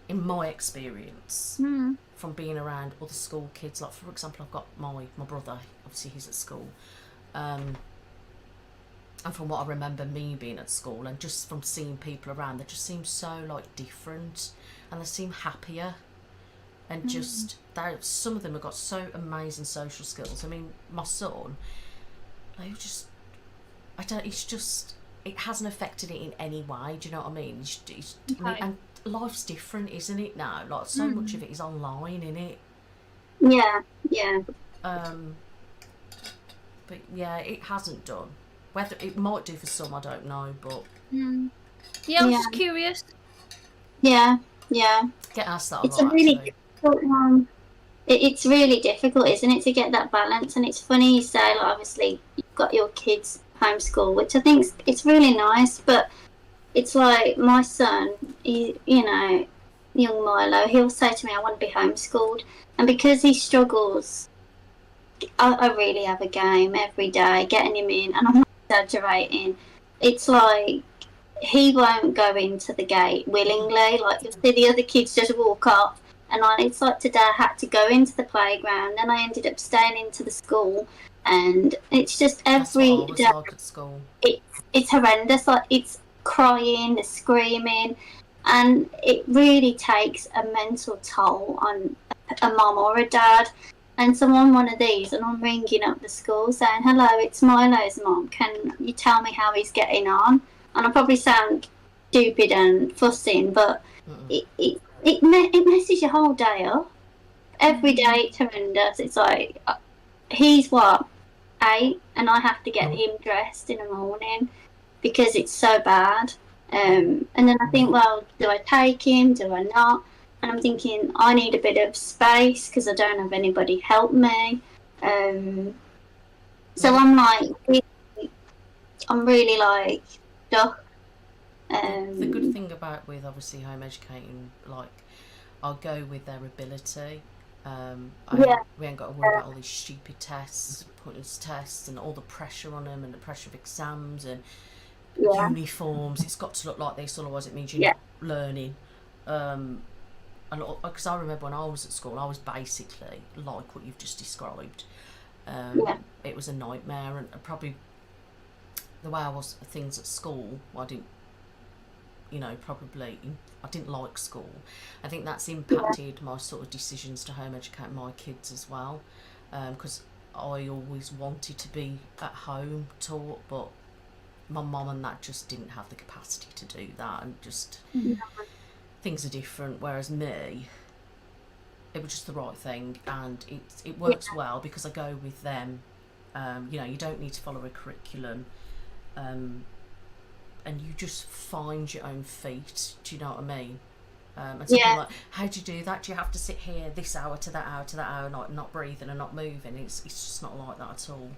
in my experience from being around other school kids. Like for example, I've got my brother, obviously he's at school, and from what I remember me being at school and just from seeing people around, they just seem so like different, and they seem happier, and just some of them have got so amazing social skills. I mean, my son, it hasn't affected it in any way. Do you know what I mean? And life's different, isn't it now? Like so much of it is online, isn't it? Yeah. But yeah, it hasn't done. Whether it might do for some, I don't know. But yeah, I was just curious. Yeah. Get asked that. It's a really difficult one. It's really difficult, isn't it, to get that balance? And it's funny you say, like, obviously you've got your kids homeschool, which I think it's really nice, but it's like my son, young Milo, he'll say to me, I want to be homeschooled, and because he struggles, I really have a game every day getting him in, and I'm not exaggerating. It's like he won't go into the gate willingly. Like you'll see the other kids just walk off, and it's like today I had to go into the playground, then I ended up staying into the school, and it's just every day. Like at school. It's horrendous. Like it's crying, the screaming, and it really takes a mental toll on a mum or a dad. And so on one of these, and I'm ringing up the school saying, hello, it's Milo's mum, can you tell me how he's getting on? And I probably sound stupid and fussing, but it messes your whole day up. Every day it's horrendous. It's like, he's 8, and I have to get him dressed in the morning because it's so bad. And then I think, well, do I take him, do I not? And I'm thinking, I need a bit of space because I don't have anybody help me. So I'm like, I'm really like stuck. The good thing with obviously home educating, like, I'll go with their ability. We ain't got to worry about all these stupid tests, pointless tests, and all the pressure on them, and the pressure of exams and uniforms. It's got to look like this, otherwise it means you're not learning. And because I remember when I was at school, I was basically like what you've just described. It was a nightmare, and probably the way I was things at school, I didn't like school. I think that's impacted my sort of decisions to home educate my kids as well, because I always wanted to be at home taught, but my mum and that just didn't have the capacity to do that, and just things are different. Whereas me, it was just the right thing, and it works well because I go with them. You don't need to follow a curriculum, and you just find your own feet. Do you know what I mean? And something like, how do you do that? Do you have to sit here this hour to that hour, not breathing and not moving? It's just not like that at all.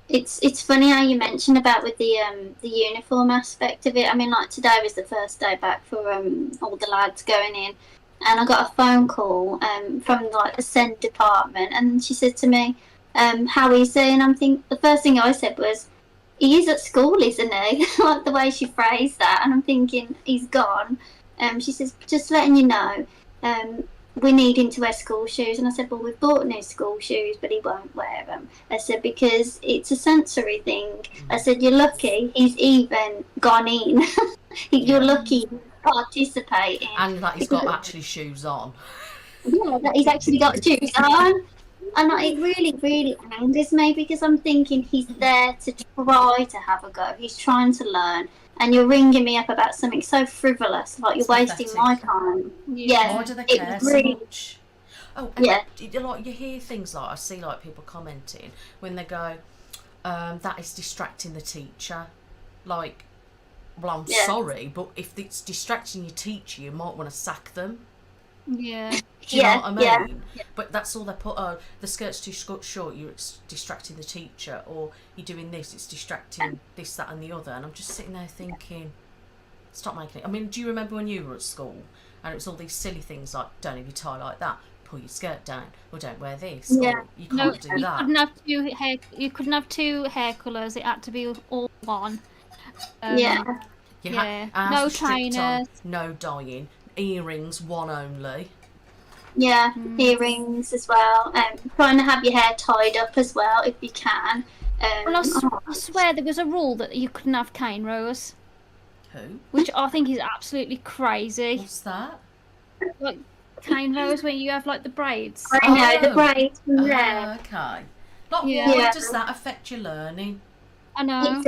It's funny how you mentioned about with the uniform aspect of it. I mean, like today was the first day back for all the lads going in, and I got a phone call from like the SEND department, and she said to me, how is he? And the first thing I said was, he is at school, isn't he? Like the way she phrased that, and I'm thinking, he's gone. She says, just letting you know, we need him to wear school shoes. And I said, well, we've bought new school shoes, but he won't wear them. I said, because it's a sensory thing. I said, you're lucky he's even gone in. You're lucky he's participating. And that he's got actually shoes on. Yeah, that he's actually got shoes on. And it really, really angers me because I'm thinking he's there to try to have a go. He's trying to learn. And you're ringing me up about something so frivolous, like you're wasting my time. Why do they care so much? Oh, and you hear things like, I see like people commenting when they go, that is distracting the teacher. Like, well, I'm sorry, but if it's distracting your teacher, you might want to sack them. Yeah. Do you know what I mean? Yeah. But that's all they put. Oh, the skirt's too short, you're distracting the teacher, or you're doing this, it's distracting this, that, and the other. And I'm just sitting there thinking, stop making it. I mean, do you remember when you were at school and it was all these silly things like don't have your tie like that, pull your skirt down, or don't wear this, or you can't do that. You couldn't have two hair colours. It had to be all one. Yeah. No trainers. No dyeing. Earrings, one only. Yeah, earrings as well. Trying to have your hair tied up as well if you can. Well, I swear there was a rule that you couldn't have cane rows. Who? Which I think is absolutely crazy. What's that? Like cane rows when you have like the braids. I know, the braids from there. Okay. Like, Yeah. why does that affect your learning? I know.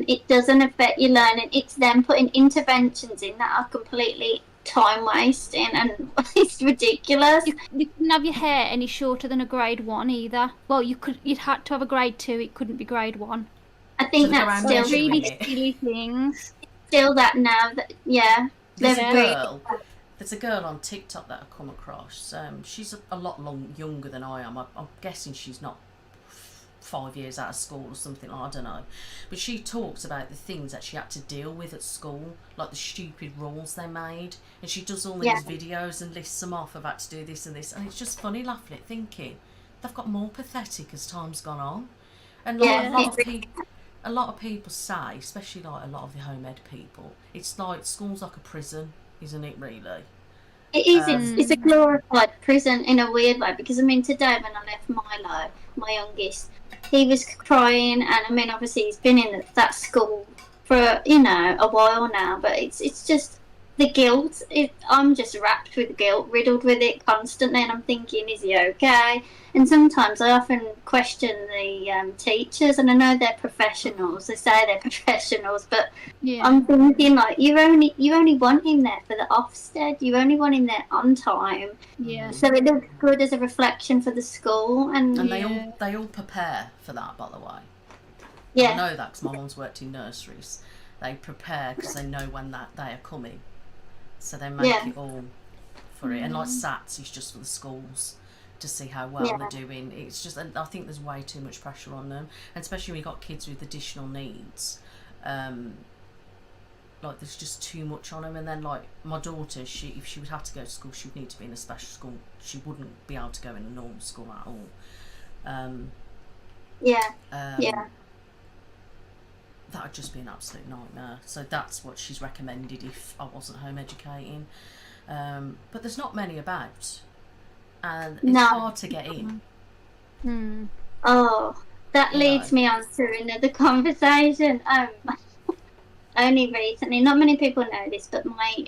It doesn't affect your learning. It's them putting interventions in that are completely time wasting, and it's ridiculous. You couldn't have your hair any shorter than a grade 1 either. Well, you'd had to have a grade 2. It couldn't be grade 1. I think So that's they're still Really it. silly things. still that now. That There's they've a agreed. girl. There's a girl on TikTok that I've come across. She's a lot younger than I am. I'm guessing she's not 5 years out of school or something. I don't know. But she talks about the things that she had to deal with at school, like the stupid rules they made. And she does all these videos and lists them off. I've had to do this and this. And it's just funny laughing at thinking they've got more pathetic as time's gone on. And like a lot of people say, especially like a lot of the home ed people, it's like school's like a prison, isn't it really? It is. It's a glorified prison in a weird way, because I mean, today when I left Milo, my youngest, he was crying, and I mean, obviously he's been in that school for a while now, but it's just the guilt. I'm just wrapped with guilt, riddled with it constantly, and I'm thinking, is he okay? And sometimes I often question the teachers, and I know they're professionals. They say they're professionals, but I'm thinking, like, you only want him there for the Ofsted. You only want him there on time. Yeah. So it looks good as a reflection for the school, and they all prepare for that, by the way. Yeah. I know that because my mum's worked in nurseries. They prepare because they know when that day are coming, so they make it all for it. And like SATs is just for the schools to see how well they're doing. It's just, I think there's way too much pressure on them, and especially when you've got kids with additional needs. Like, there's just too much on them. And then, like, my daughter, if she would have to go to school, she would need to be in a special school. She wouldn't be able to go in a normal school at all. That would just be an absolute nightmare. So that's what she's recommended if I wasn't home educating. But there's not many about, and it's hard to get in. Oh, that leads me on to another conversation. Only recently, not many people know this, but my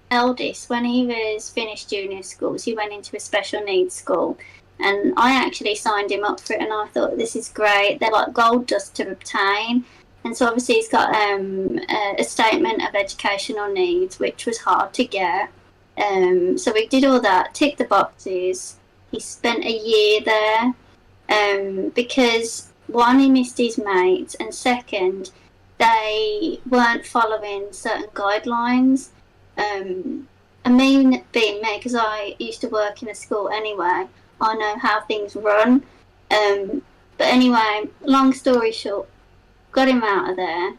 eldest, when he was finished junior schools, he went into a special needs school, and I actually signed him up for it, and I thought, this is great. They're like gold dust to obtain. And so obviously he's got a statement of educational needs, which was hard to get. So we did all that, ticked the boxes. He spent a year there because, one, he missed his mates, and second, they weren't following certain guidelines. I mean, being me, because I used to work in a school anyway, I know how things run. But anyway, long story short, got him out of there,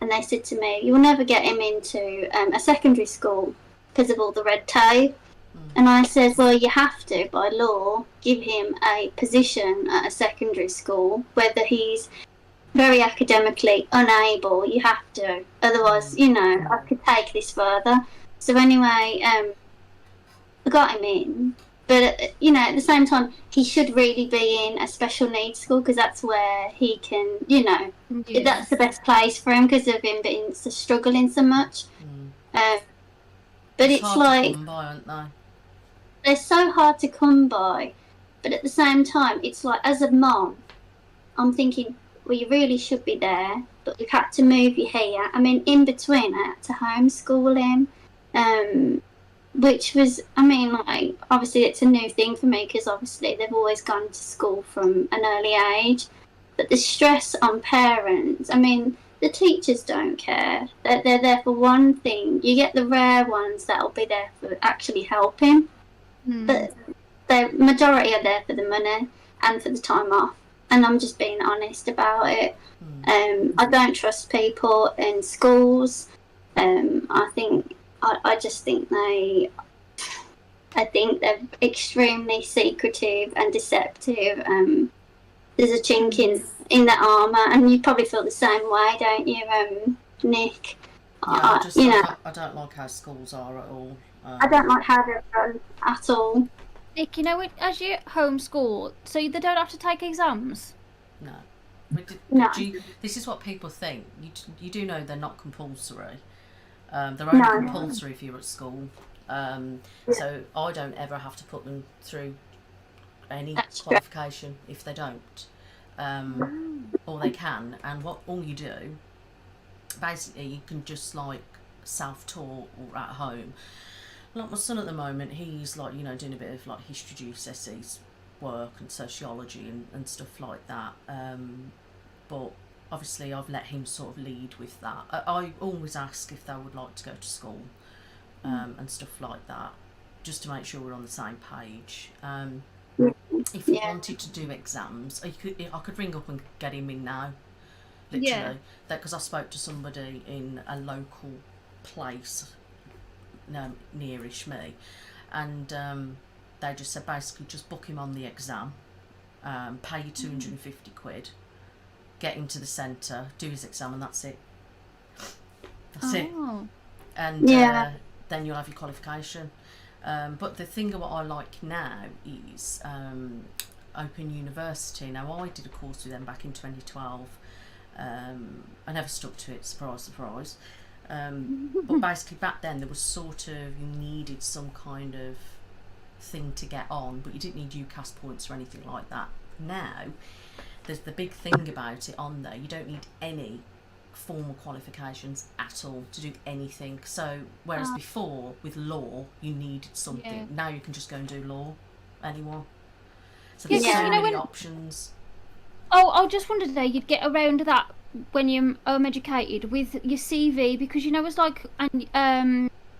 and they said to me, you'll never get him into a secondary school because of all the red tape. And I said, well, you have to, by law, give him a position at a secondary school, whether he's very academically unable, you have to. Otherwise, I could take this further. So anyway, I got him in. But, at the same time, he should really be in a special needs school, because that's where he can, that's the best place for him because of him being struggling so much. But it's hard like, to come by, aren't they? they're so hard to come by. But at the same time, it's like, as a mom, I'm thinking, well, you really should be there, but we've had to move you here. I mean, in between, I had to homeschool him. Which was, I mean, like, obviously it's a new thing for me, because obviously they've always gone to school from an early age. But the stress on parents, I mean, the teachers don't care. They're there for one thing. You get the rare ones that'll be there for actually helping, but the majority are there for the money and for the time off. And I'm just being honest about it. I don't trust people in schools. I just think I think they're extremely secretive and deceptive. There's a chink in the armour, and you probably feel the same way, don't you, Nick? Yeah, I don't like how schools are at all. I don't like how they're run at all. Nick, as you homeschool, so they don't have to take exams? No. No. This is what people think. You do know they're not compulsory. They're only compulsory if you're at school. So I don't ever have to put them through any qualification if they don't. Or they can. And all you do, basically, you can just like self-taught or at home. Like my son at the moment, he's like, doing a bit of like history GCSEs work and sociology and stuff like that. But obviously I've let him sort of lead with that. I always ask if they would like to go to school and stuff like that, just to make sure we're on the same page. If you wanted to do exams, I could ring up and get him in now, literally. Because I spoke to somebody in a local place nearish me, and they just said basically just book him on the exam, pay you 250 quid, get him to the centre, do his exam, and that's it. That's it. And then you'll have your qualification. But the thing of what I like now is Open University. Now, I did a course with them back in 2012. I never stuck to it, surprise, surprise. But basically back then there was sort of, you needed some kind of thing to get on, but you didn't need UCAS points or anything like that. Now, there's the big thing about it on there. You don't need any formal qualifications at all to do anything. So whereas before with law you needed something, now you can just go and do law anymore. So there's so many options. I just wondered there, you'd get around that when you're educated with your CV, because it's like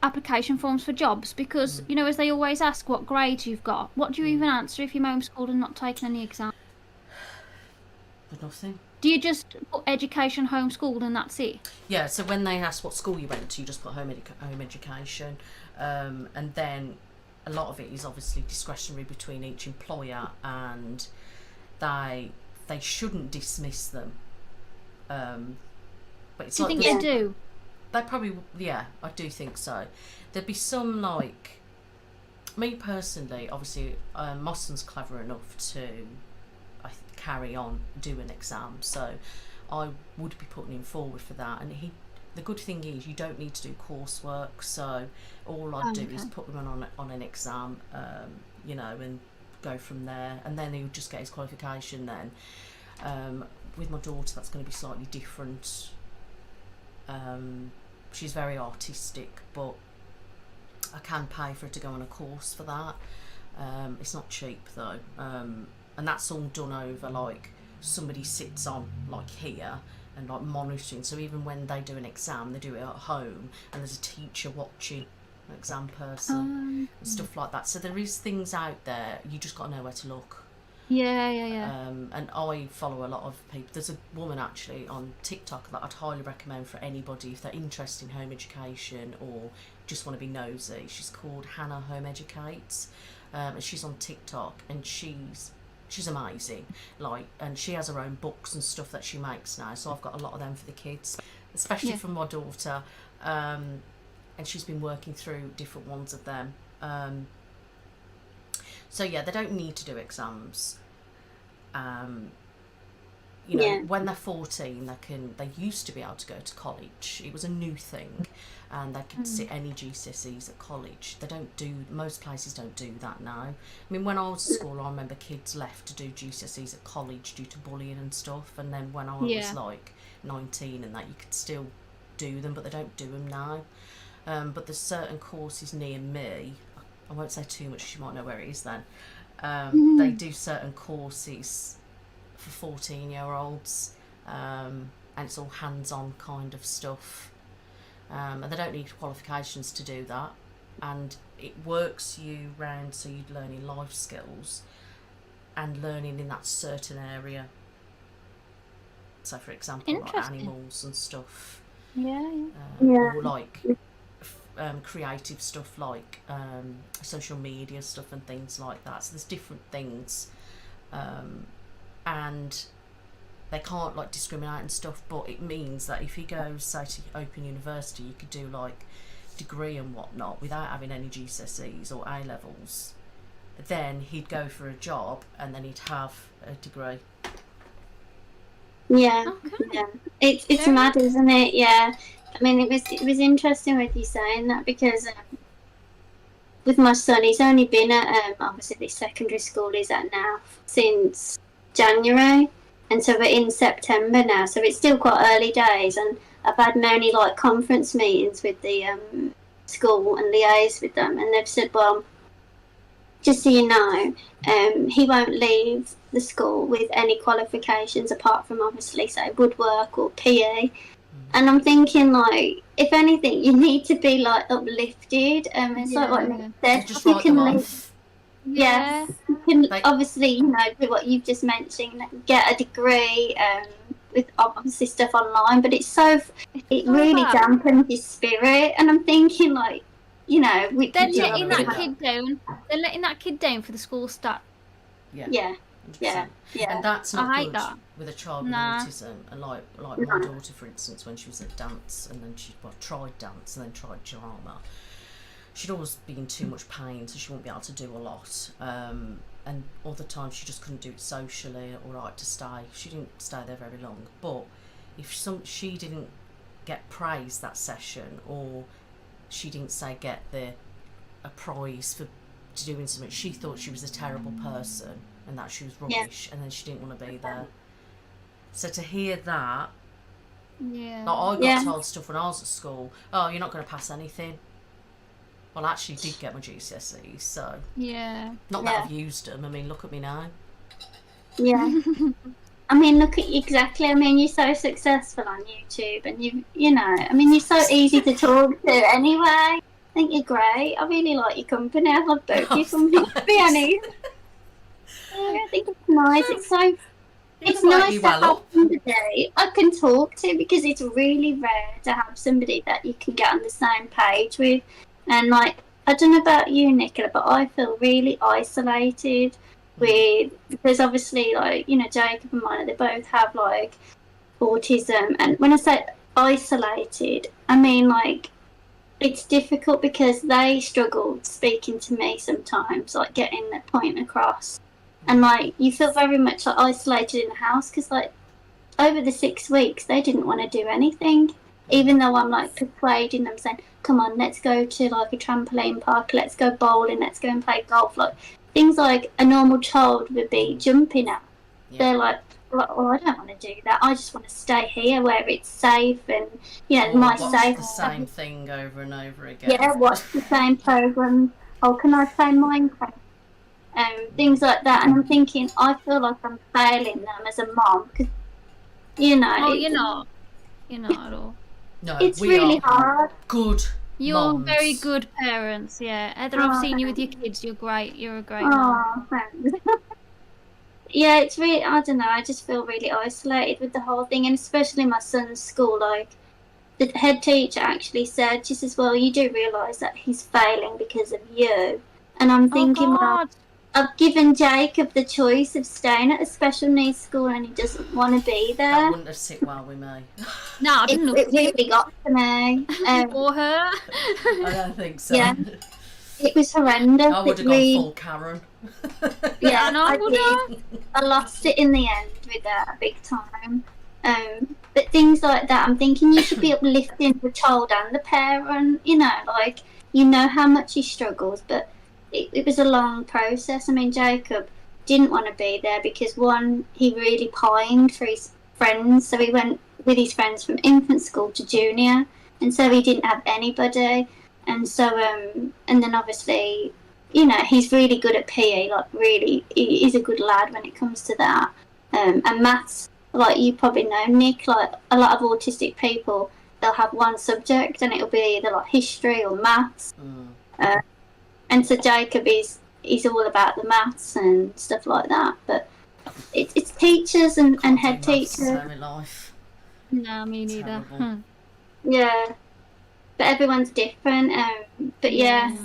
application forms for jobs, because as they always ask what grades you've got, what do you even answer if you're homeschooled and not taking any exams? But nothing. Do you just put education homeschooled and that's it? Yeah, so when they ask what school you went to, you just put home education, and then a lot of it is obviously discretionary between each employer, and they shouldn't dismiss them. But it's do you think they do? They probably, I do think so. There'd be some, like, me personally, obviously, my son's clever enough to carry on, do an exam, so I would be putting him forward for that. And the good thing is you don't need to do coursework, so all I'd do is put him on an exam, and go from there, and then he would just get his qualification then. With my daughter, that's going to be slightly different. She's very artistic, but I can pay for her to go on a course for that. It's not cheap though, and that's all done over, like, somebody sits on, like, here and, like, monitoring. So even when they do an exam, they do it at home, and there's a teacher watching, an exam person, and stuff like that. So there is things out there, you just got to know where to look. Yeah. And I follow a lot of people. There's a woman actually on TikTok that I'd highly recommend for anybody if they're interested in home education or just want to be nosy. She's called Hannah Home Educates, and she's on TikTok, and she's amazing, like, and she has her own books and stuff that she makes now, so I've got a lot of them for the kids, especially for my daughter, and she's been working through different ones of them. So they don't need to do exams. When they're 14, they used to be able to go to college. It was a new thing, and they could sit any GCSEs at college. Most places don't do that now. I mean, when I was at school, I remember kids left to do GCSEs at college due to bullying and stuff, and then when I was like 19 and that, you could still do them, but they don't do them now. But there's certain courses near me, I won't say too much, you might know where it is then. They do certain courses for 14-year-olds, and it's all hands-on kind of stuff, and they don't need qualifications to do that, and it works you round, so you're learning life skills and learning in that certain area. So for example, like animals and stuff, or like creative stuff like social media stuff and things like that. So there's different things, and they can't like discriminate and stuff, but it means that if he goes, say, to Open University, you could do like degree and whatnot without having any GCSEs or A levels. Then he'd go for a job and then he'd have a degree. Yeah, it's mad, isn't it? Yeah, I mean, it was interesting with you saying that, because with my son, he's only been at obviously the secondary school he's at now since January, and so we're in September now, so it's still quite early days, and I've had many like conference meetings with the school and liaise with them, and they've said, well, just so you know, he won't leave the school with any qualifications apart from obviously, say, woodwork or PE. And I'm thinking, like, if anything, you need to be like uplifted. It's like what Nic said. Just you write can them live. off. Yes, you can obviously, you know, do what you've just mentioned, get a degree, with obviously stuff online. But it really dampens your spirit. And I'm thinking, like, you know, they're letting that kid down. They're letting that kid down for the school start. Yeah. 100%. And that's not good with a child with autism. And like my daughter, for instance, when she was at dance, and then she tried dance and then tried drama, she'd always be in too much pain, so she wouldn't be able to do a lot. And other times she just couldn't do it socially or right to stay. She didn't stay there very long. But if she didn't get praise that session, or she didn't say get a prize for doing something, she thought she was a terrible person and that she was rubbish, and then she didn't want to be there. So to hear that, like I got told stuff when I was at school, oh, you're not going to pass anything. Well, I actually did get my GCSEs, so not that I've used them. I mean, look at me now. Yeah. I mean, look at you, exactly. I mean, you're so successful on YouTube, and you know, I mean, you're so easy to talk to anyway. I think you're great. I really like your company. I love both your companies, to be honest. I think it's nice. It's nice to have somebody I can talk to, because it's really rare to have somebody that you can get on the same page with. And like, I don't know about you, Nicola, but I feel really isolated because obviously, like, you know, Jacob and Mona, they both have like autism, and when I say isolated, I mean like it's difficult because they struggle speaking to me sometimes, like getting the point across, and like you feel very much like isolated in the house, because like over the 6 weeks they didn't want to do anything, even though I'm like persuading them, saying, come on, let's go to like a trampoline park, let's go bowling, let's go and play golf, like things like a normal child would be jumping at. They're like, well, I don't want to do that. I just want to stay here where it's safe, and you know, my safe. The same thing over and over again. Yeah, watch the same program. Oh, can I play Minecraft? Things like that. And I'm thinking, I feel like I'm failing them as a mom, because you know. Oh, you're not at all. No, it's really hard. Good. You're moms. very good parents, yeah. Heather, I've seen you with your kids. You're great. You're a great mom. Oh, thanks. Yeah, it's really, I don't know, I just feel really isolated with the whole thing, and especially my son's school. Like, the head teacher actually said, she says, well, you do realise that he's failing because of you. And I'm thinking, well, I've given Jacob the choice of staying at a special needs school, and he doesn't want to be there. That wouldn't have sit well with me. No, I didn't look. It really got to me. For her? I don't think so. Yeah. It was horrendous. I would have gone full Karen. Yeah, no, I did. I lost it in the end with that, big time. But things like that, I'm thinking you should be uplifting the child and the parent. You know, like, you know how much he struggles, but it was a long process. I mean, Jacob didn't want to be there because, one, he really pined for his friends, so he went with his friends from infant school to junior, and so he didn't have anybody. And so, and then obviously, you know, he's really good at PE, like really, he's a good lad when it comes to that. And maths, like you probably know, Nick, like a lot of autistic people, they'll have one subject and it'll be either like history or maths. And so Jacob he's all about the maths and stuff like that. But it's teachers and head teachers. Life. No, me neither. Yeah, but everyone's different. But yeah.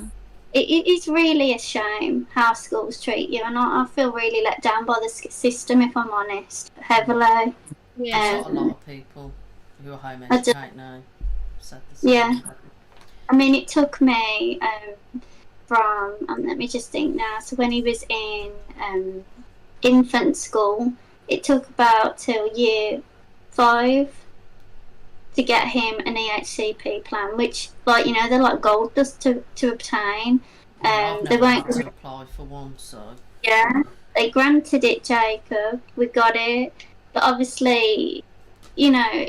It is really a shame how schools treat you, and I feel really let down by the system, if I'm honest, heavily. Yeah, a lot of people who are home educated now said the same. Yeah, I mean, it took me from, let me just think now, so when he was in infant school, it took about till year 5 to get him an EHCP plan, which, like, you know, they're like gold dust to obtain. They won't to apply for one, so yeah, they granted it, Jacob. We got it, but obviously, you know,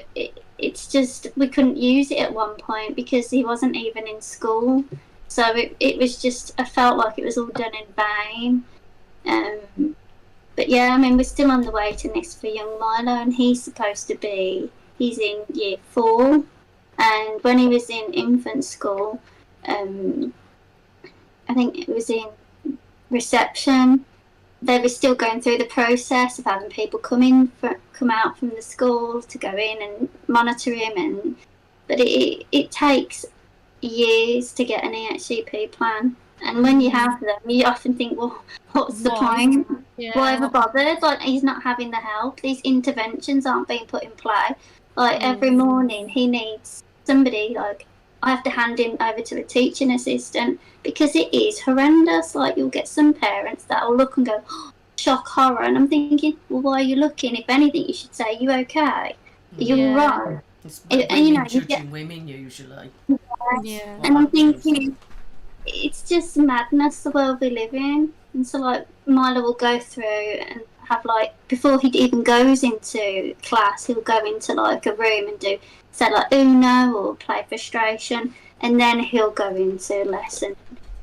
it's just we couldn't use it at one point because he wasn't even in school. So it was just, I felt like it was all done in vain. But yeah, I mean, we're still on the waiting list for young Milo, and he's in year 4, and when he was in infant school, I think it was in reception, they were still going through the process of having people come out from the school to go in and monitor him, but it takes years to get an EHCP plan, and when you have them, you often think, well, what's the point? Why ever bothered? Like, he's not having the help. These interventions aren't being put in play. Like, every morning he needs somebody, like, I have to hand him over to a teaching assistant because it is horrendous. Like, you'll get some parents that will look and go, oh, shock, horror, and I'm thinking, well, why are you looking? If anything, you should say, you okay? Are you right? And you know, judging women usually. Yeah. And I'm thinking, it's just madness, the world we live in. And so, like, Milo will go through and have, like, before he even goes into class, he'll go into, like, a room and do, say, like, Uno or play frustration, and then he'll go into lesson,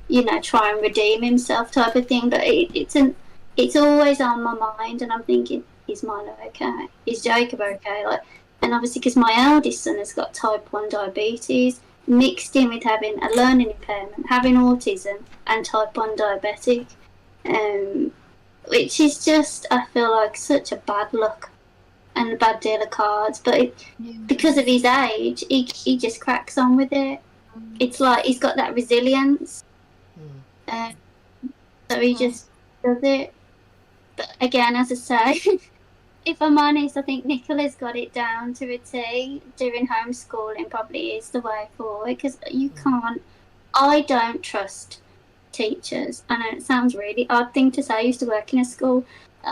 you know, try and redeem himself type of thing. But it's always on my mind, and I'm thinking, is Milo okay? Is Jacob okay? Like, and obviously, because my eldest son has got type 1 diabetes, mixed in with having a learning impairment, having autism, and type 1 diabetic, which is just, I feel like, such a bad luck and a bad deal of cards. But because of his age, he just cracks on with it. It's like he's got that resilience, so he just does it. But again, as I say, if I'm honest, I think Nicola's got it down to a T. Doing homeschooling probably is the way forward, because you can't. I don't trust teachers. I know it sounds really odd thing to say. I used to work in a school.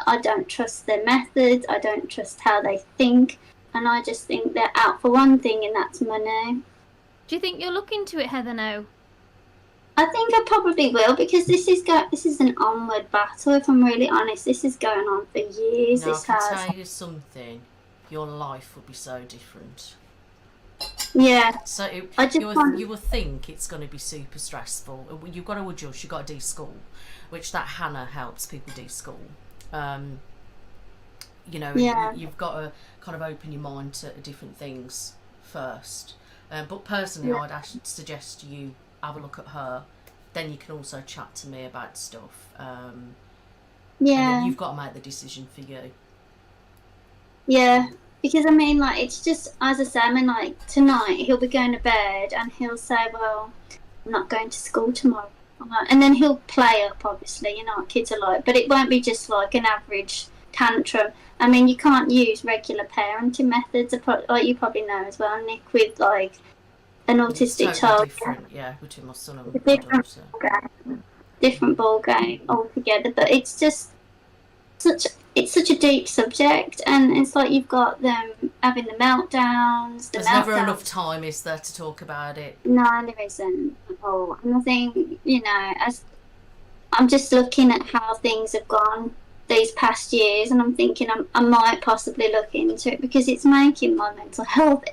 I don't trust their methods. I don't trust how they think, and I just think they're out for one thing, and that's money. Do you think you'll look into it, Heather? Now? I think I probably will, because this is an onward battle. If I'm really honest, this is going on for years. No, I can tell you something. Your life will be so different. Yeah. So you will think it's going to be super stressful. You've got to adjust. You've got to do school, which that Hannah helps people do school. You know, you've got to kind of open your mind to different things first. But personally, I'd suggest you have a look at her. Then you can also chat to me about stuff. And then you've got to make the decision for you. Yeah, because I mean, like, it's just, as I say, I mean, like, tonight he'll be going to bed and he'll say, well, I'm not going to school tomorrow. And then he'll play up, obviously, you know what kids are like. But it won't be just like an average tantrum. I mean, you can't use regular parenting methods, like you probably know as well, Nick, with, like, an autistic child. Different, between my son and my daughter. Different ball game altogether. But it's just such a deep subject, and it's like you've got them having the meltdowns. There's never enough time, is there, to talk about it? No, there isn't at all. And I think, you know, as I'm just looking at how things have gone these past years, and I'm thinking I might possibly look into it, because it's making my mental health,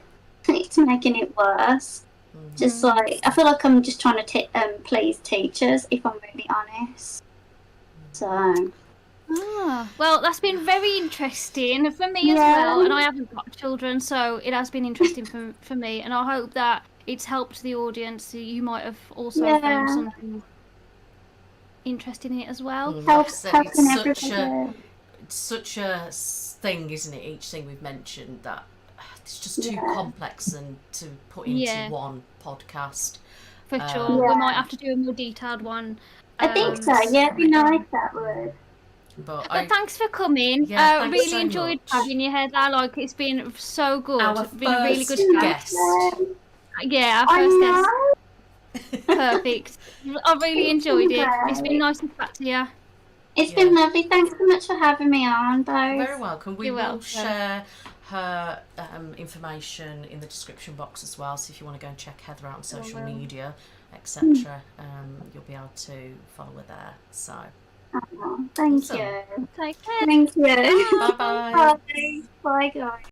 it's making it worse. Mm-hmm. Just like, I feel like I'm just trying to please teachers, if I'm really honest. So Well, that's been very interesting for me as well, and I haven't got children, so it has been interesting for me, and I hope that it's helped the audience. You might have also found something interesting in it as well. It's such a thing, isn't it? Each thing we've mentioned that it's just too complex and to put into one podcast. For sure, we might have to do a more detailed one. I think so. Yeah, it'd be nice, that would. But thanks for coming. Really so enjoyed having you, Heather. Like, it's been so good. Our been a really good guest. Yeah, our first guest. Perfect. I really enjoyed it. It's been nice to chat to you. It's been lovely. Thanks so much for having me on, both. Very welcome. We will share her information in the description box as well. So if you want to go and check Heather out on social media, etc., you'll be able to follow her there. So. Thank you. Take care. Thank you. Bye-bye. Bye. Bye, guys.